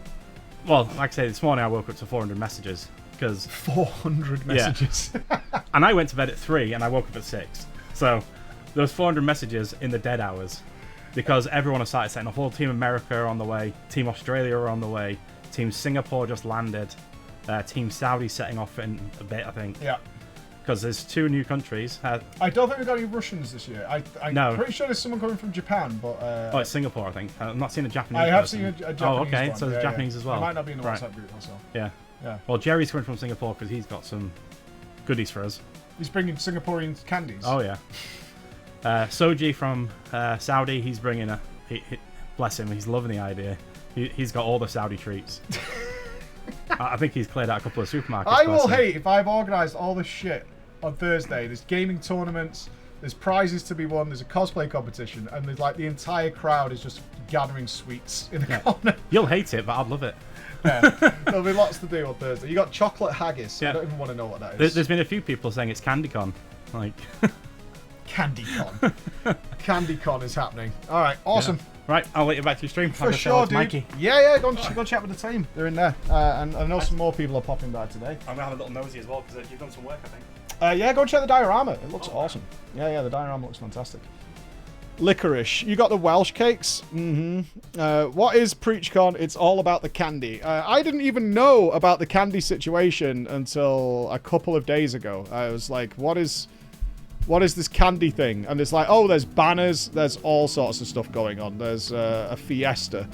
well, like I say, this morning I woke up to 400 messages. 400 messages. Yeah. And I went to bed at 3 and I woke up at 6. So there was 400 messages in the dead hours because everyone has started setting off. All Team America are on the way. Team Australia are on the way. Team Singapore just landed. Team Saudi setting off in a bit, I think. Yeah. Because there's 2 new countries. I don't think we've got any Russians this year. I'm pretty sure there's someone coming from Japan, but... oh, it's Singapore, I think. I've not seen a Japanese I have person. seen a Japanese Oh, okay, one. so there's Japanese as well. I might not be in the WhatsApp group myself. Yeah. Yeah. Well, Jerry's coming from Singapore because he's got some goodies for us. He's bringing Singaporean candies. Oh, yeah. Soji from Saudi, he's bringing bless him, he's loving the idea. He's got all the Saudi treats. I think he's cleared out a couple of supermarkets. I will hate if I've organised all this shit on Thursday. There's gaming tournaments, there's prizes to be won, there's a cosplay competition, and there's like the entire crowd is just gathering sweets in the corner. You'll hate it, but I'd love it. Yeah, there'll be lots to do on Thursday. You got chocolate haggis. Yeah. I don't even want to know what that is. There's been a few people saying it's CandyCon. Like CandyCon. CandyCon is happening. All right, awesome. Yeah. Right, I'll let you back to your stream. For sure, dude. Mikey. Yeah, go chat with the team. They're in there. And I know some more people are popping by today. I'm going to have a little nosy as well because you've done some work, I think. Yeah, go check the diorama. It looks awesome. Yeah, the diorama looks fantastic. Licorice. You got the Welsh cakes? Mm-hmm. What is PreachCon? It's all about the candy. I didn't even know about the candy situation until a couple of days ago. I was like, what is this candy thing? And it's like, oh, there's banners. There's all sorts of stuff going on. There's a fiesta.